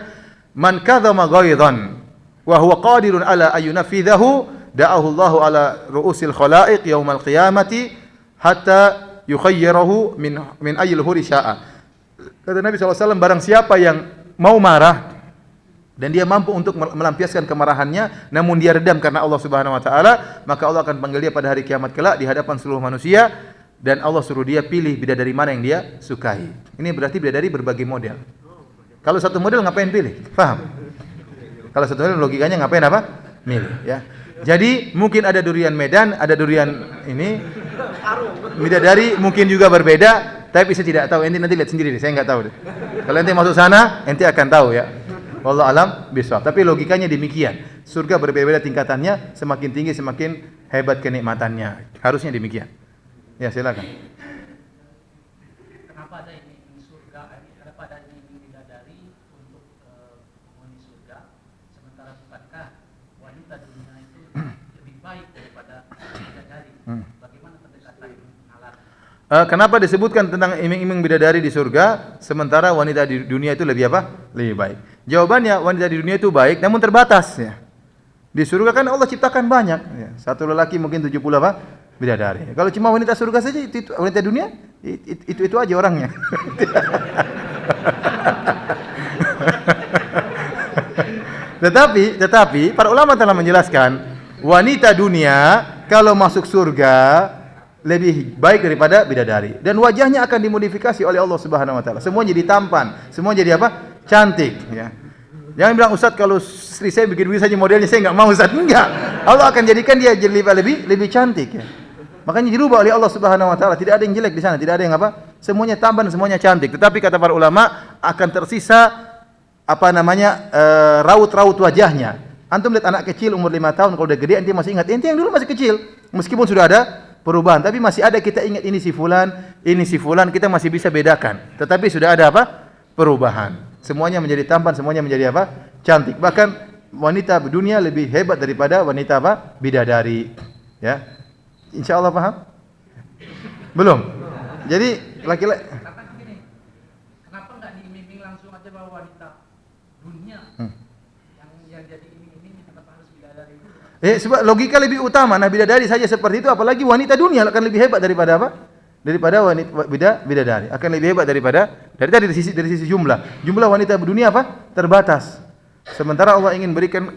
"Man kadzama ghaidhan wa huwa qadirun ala ayyunafidhahu da'ahu Allahu ala ru'usil khalaiq yaumal qiyamati hatta yukhayyirahu min ayyil huri sya'a." Kata Nabi SAW, barang siapa yang mau marah dan dia mampu untuk melampiaskan kemarahannya namun dia redam karena Allah Subhanahu wa taala, maka Allah akan panggil dia pada hari kiamat kelak di hadapan seluruh manusia dan Allah suruh dia pilih bidadari mana yang dia sukai. Ini berarti bidadari berbagai model. Kalau satu model ngapain pilih? Paham? Kalau satu model logikanya ngapain apa? Milih, ya. Jadi mungkin ada durian Medan, ada durian ini. Bidadari mungkin juga berbeda, tapi saya tidak tahu. Ente nanti lihat sendiri deh, saya nggak tahu deh. Kalau ente masuk sana, ente akan tahu ya. Wallahu alam bishawab. Tapi logikanya demikian. Surga berbeda-beda tingkatannya, semakin tinggi semakin hebat kenikmatannya. Harusnya demikian. Ya, silakan. Kenapa ada iming surga? Kenapa ada iming bidadari untuk penghuni surga? Sementara bukankah wanita dunia itu lebih baik daripada bidadari? Bagaimana pendekatan alat? Kenapa disebutkan tentang iming-iming bidadari di surga, sementara wanita di dunia itu lebih apa? Lebih baik. Jawabannya, wanita di dunia itu baik, namun terbatas. Ya. Di surga kan Allah ciptakan banyak. Ya. Satu lelaki mungkin 70 apa? Bidadari. Kalau cuma wanita surga saja, itu wanita dunia, itu aja orangnya. Tetapi para ulama telah menjelaskan, wanita dunia kalau masuk surga lebih baik daripada bidadari, dan wajahnya akan dimodifikasi oleh Allah Subhanahu wa taala. Semua jadi tampan, semua jadi apa? Cantik, ya. Jangan bilang, Ustaz, kalau istri saya bikin saja modelnya, saya enggak mau, Ustaz. Enggak. Allah akan jadikan dia jadi lebih cantik, ya. Makanya dirubah oleh Allah Subhanahu wa taala, tidak ada yang jelek di sana, tidak ada yang apa? Semuanya tampan, semuanya cantik. Tetapi kata para ulama akan tersisa raut-raut wajahnya. Antum lihat anak kecil umur 5 tahun, kalau udah gede ente masih ingat, ente yang dulu masih kecil. Meskipun sudah ada perubahan, tapi masih ada kita ingat ini si fulan, kita masih bisa bedakan. Tetapi sudah ada apa? Perubahan. Semuanya menjadi tampan, semuanya menjadi apa? Cantik. Bahkan wanita dunia lebih hebat daripada wanita apa? Bidadari. Ya. Insyaallah paham? Belum. Jadi laki-laki Karena begini, kenapa nggak diiming langsung aja bahwa wanita dunia yang jadi iming-iming, kenapa harus bidadari dulu? sebab logika lebih utama. Nah, bidadari saja seperti itu, apalagi wanita dunia akan lebih hebat daripada apa? Daripada wanita bidadari. Akan lebih hebat dari sisi jumlah. Jumlah wanita dunia apa? Terbatas. Sementara Allah ingin berikan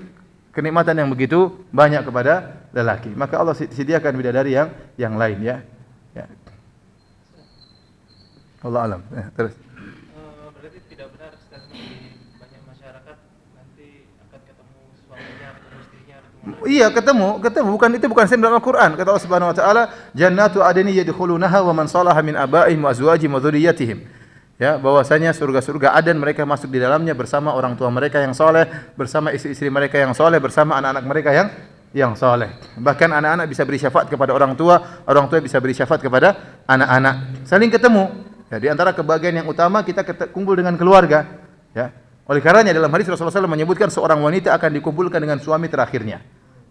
kenikmatan yang begitu banyak kepada lelaki. Maka Allah sediakan bidadari yang lain, ya. Ya. Allah alam. Terus. Berarti tidak benar statement di banyak masyarakat nanti akan ketemu suaminya atau istrinya atau Iya, ketemu. Bukan dalam Al-Qur'an. Kata Allah Subhanahu wa taala, "Jannatu adni yadkhulunaha wa man salaha min abaihim wa azwajihim wa dzurriyyatihim." Ya, bahwasanya surga-surga Aden mereka masuk di dalamnya bersama orang tua mereka yang soleh, bersama istri-istri mereka yang soleh, bersama anak-anak mereka yang soleh. Bahkan anak-anak bisa beri syafaat kepada orang tua bisa beri syafaat kepada anak-anak. Saling ketemu. Ya, di antara kebahagiaan yang utama kita kumpul dengan keluarga. Ya. Oleh karenanya dalam hadis Rasulullah SAW menyebutkan seorang wanita akan dikumpulkan dengan suami terakhirnya.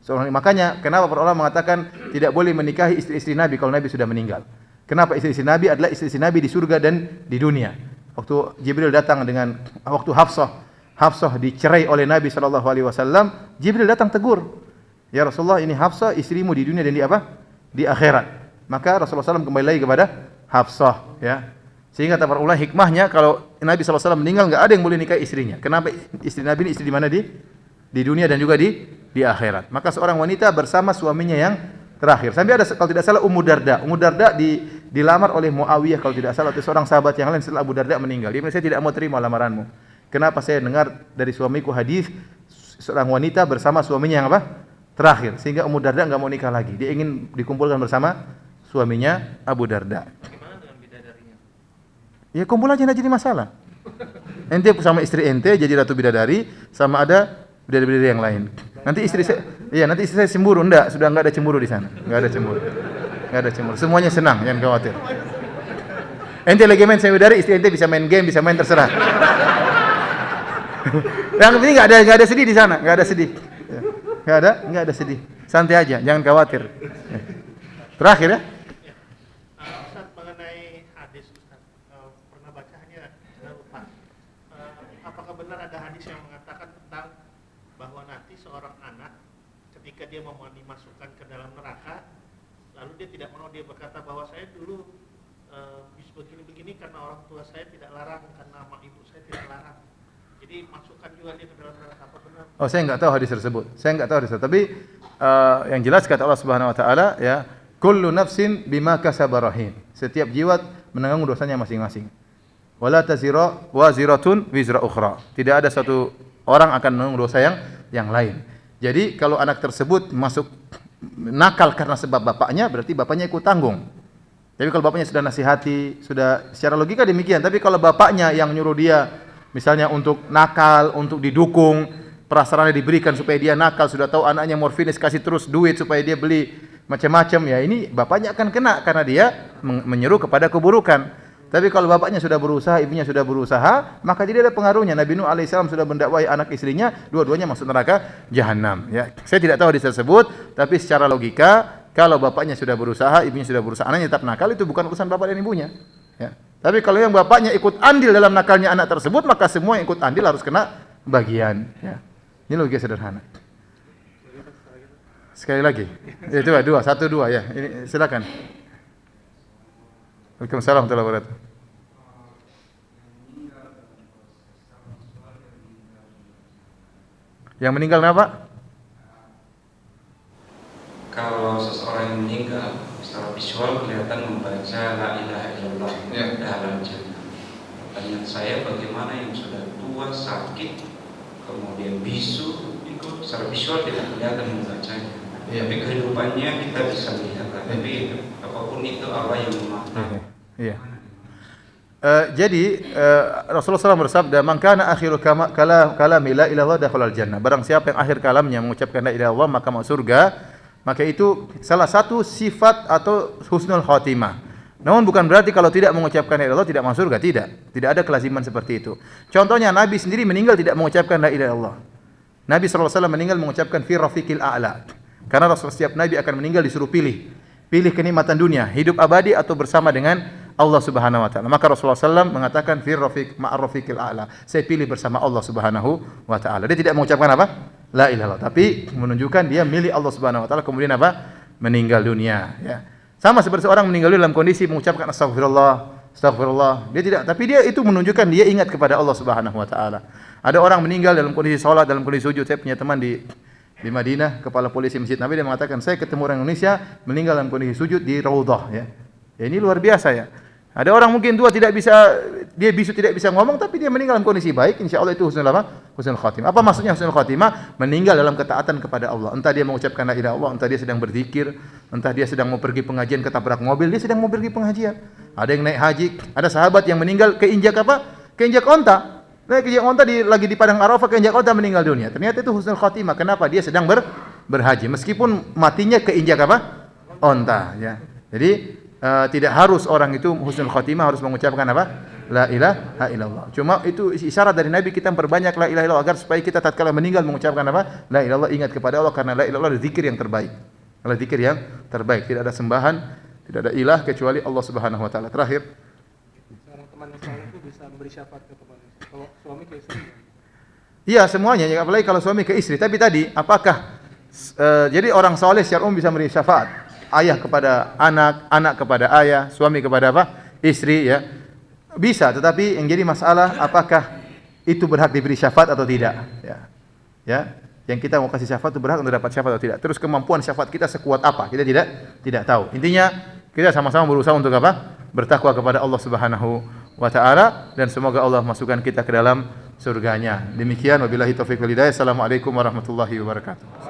Makanya kenapa para ulama mengatakan tidak boleh menikahi istri-istri Nabi kalau Nabi sudah meninggal. Kenapa? Istri-istri Nabi adalah istri-istri Nabi di surga dan di dunia. Waktu Jibril datang waktu Hafsah dicerai oleh Nabi SAW, Jibril datang tegur. Ya Rasulullah, ini Hafsah istrimu di dunia dan di apa? Di akhirat. Maka Rasulullah SAW kembali lagi kepada Hafsah. Ya. Sehingga para ulama hikmahnya kalau Nabi SAW meninggal enggak ada yang boleh nikahi istrinya. Kenapa? Istri Nabi ini istri di mana? Di dunia dan juga di akhirat. Maka seorang wanita bersama suaminya yang terakhir. Sampai ada kalau tidak salah Ummu Darda. Ummu Darda dilamar oleh Muawiyah kalau tidak salah, atau seorang sahabat yang lain setelah Abu Darda meninggal. Dia bilang, saya tidak mau terima lamaranmu. Kenapa? Saya dengar dari suamiku hadis seorang wanita bersama suaminya yang apa? Terakhir. Sehingga Ummu Darda enggak mau nikah lagi. Dia ingin dikumpulkan bersama suaminya Abu Darda. Bagaimana dengan bidadarinya? Ya kumpul aja, enggak jadi masalah. Ente sama istri ente jadi ratu bidadari, sama ada bidadari yang lain. Nanti istri saya cemburu. Sudah enggak ada cemburu di sana. Enggak ada cemburu. Semuanya senang, jangan khawatir. Ente lagi main sama bidadari, istri ente bisa main game, bisa main terserah. Yang penting enggak ada sedih di sana, enggak ada sedih. Enggak ada sedih. Santai aja, jangan khawatir. Terakhir ya. Ustaz, mengenai hadis Ustaz, pernah baca hanya lupa. Apakah benar ada hadis yang mengatakan tentang bahwa nanti seorang anak ketika dia mau dimasukkan ke dalam neraka, lalu dia tidak mau, dia berkata bahwa saya dulu begini-begini karena orang tua saya tidak larang, karena mak ibu saya tidak larang. Jadi masukkan juga dia ke dalam neraka, apa benar? Oh, saya enggak tahu hadis tersebut. Tapi yang jelas kata Allah Subhanahu wa taala, ya, kullu nafsin bima kasabat rahin. Setiap jiwa menanggung dosanya masing-masing. Wala taziru waziratun wizra ukhra. Tidak ada satu orang akan menanggung dosa yang lain. Jadi kalau anak tersebut masuk nakal karena sebab bapaknya, berarti bapaknya ikut tanggung. Tapi kalau bapaknya sudah nasihati, sudah secara logika demikian. Tapi kalau bapaknya yang nyuruh dia, misalnya untuk nakal, untuk didukung, prasarannya diberikan supaya dia nakal, sudah tahu anaknya morfinis, kasih terus duit supaya dia beli macam-macam, ya ini bapaknya akan kena karena dia menyeru kepada keburukan. Tapi kalau bapaknya sudah berusaha, ibunya sudah berusaha, maka tidak ada pengaruhnya. Nabi Nuh alaihissalam sudah mendakwahi anak istrinya, dua-duanya masuk neraka jahanam. Ya, saya tidak tahu hadis tersebut, tapi secara logika, kalau bapaknya sudah berusaha, ibunya sudah berusaha, anaknya tetap nakal, itu bukan urusan bapak dan ibunya. Ya. Tapi kalau yang bapaknya ikut andil dalam nakalnya anak tersebut, maka semua yang ikut andil harus kena bagian. Ya. Ini logika sederhana. Sekali lagi. Itu dua, satu dua ya. Ini silakan. Waalaikumsalam warahmatullahi wabarakatuh. Yang meninggal apa? Kalau seseorang yang meninggal secara visual kelihatan membaca la ilaha illallah dalam jannah. Pertanyaan saya, bagaimana yang sudah tua, sakit, kemudian bisu, itu secara visual tidak kelihatan membacanya. Tapi kehidupannya kita bisa lihat. Tapi apapun itu Allah yang memaafkan. Iya. Jadi Rasulullah SAW bersabda, "Man kana akhiru kalami la ilaha illallah dakhala al-jannah." Barang siapa yang akhir kalamnya mengucapkan la ilaha illallah maka masuk surga. Maka itu salah satu sifat atau husnul khotimah. Namun bukan berarti kalau tidak mengucapkan la ilaha illallah tidak masuk surga, tidak. Tidak ada kelaziman seperti itu. Contohnya Nabi sendiri meninggal tidak mengucapkan la ilaha illallah. Nabi SAW meninggal mengucapkan fi rafiqil a'la. Karena Rasul setiap Nabi akan meninggal disuruh pilih kenikmatan dunia, hidup abadi atau bersama dengan Allah Subhanahu wa taala. Maka Rasulullah SAW mengatakan fi rafiq ma'ar rafiqil a'la. Saya pilih bersama Allah Subhanahu wa taala. Dia tidak mengucapkan apa? La ilaha illallah, tapi menunjukkan dia milih Allah Subhanahu wa taala kemudian apa? Meninggal dunia, ya. Sama seperti orang meninggal dunia dalam kondisi mengucapkan astagfirullah. Dia tidak, tapi dia itu menunjukkan dia ingat kepada Allah Subhanahu wa taala. Ada orang meninggal dalam kondisi salat, dalam kondisi sujud. Saya punya teman di Madinah, kepala polisi Masjid Nabi, dia mengatakan, saya ketemu orang Indonesia meninggal dalam kondisi sujud di Raudhah, ya. Ya ini luar biasa, ya. Ada orang mungkin tua tidak bisa, dia bisu tidak bisa ngomong, tapi dia meninggal dalam kondisi baik, insya Allah itu husnul apa? Husnul khatimah. Apa maksudnya husnul khatimah? Meninggal dalam ketaatan kepada Allah. Entah dia mengucapkan la ilaha illallah, entah dia sedang berzikir, entah dia sedang mau pergi pengajian ketabrak mobil, dia sedang mau pergi pengajian. Ada yang naik haji, ada sahabat yang meninggal keinjak apa? Keinjak onta. Nah, keinjak onta lagi di padang Arafah, keinjak onta meninggal dunia. Ternyata itu husnul khatimah. Kenapa? Dia sedang berhaji. Meskipun matinya keinjak apa? Onta, ya. Jadi tidak harus orang itu husnul khatimah harus mengucapkan apa? La ilaha illallah. Cuma itu isyarat dari Nabi kita memperbanyak la ilaha illallah agar supaya kita tatkala meninggal mengucapkan apa? La ilaha illallah, ingat kepada Allah, karena la ilaha illallah adalah zikir yang terbaik. Adalah zikir yang terbaik. Tidak ada sembahan, tidak ada ilah kecuali Allah Subhanahu wa taala. Terakhir, Seorang teman yang saleh itu bisa memberi syafaat ke temannya. Kalau suami ke istri. iya semuanya, ya, apalagi kalau suami ke istri. Tapi tadi, apakah jadi orang saleh secara umum bisa memberi syafaat? Ayah kepada anak, anak kepada ayah, suami kepada apa? Istri, ya. Bisa, tetapi yang jadi masalah apakah itu berhak diberi syafaat atau tidak, ya. Ya, yang kita mau kasih syafaat itu berhak untuk dapat syafaat atau tidak. Terus kemampuan syafaat kita sekuat apa? Kita tidak tahu. Intinya kita sama-sama berusaha untuk apa? Bertakwa kepada Allah Subhanahu wa taala, dan semoga Allah masukkan kita ke dalam surganya. Demikian, wabillahi taufiq wal hidayah. Assalamualaikum warahmatullahi wabarakatuh.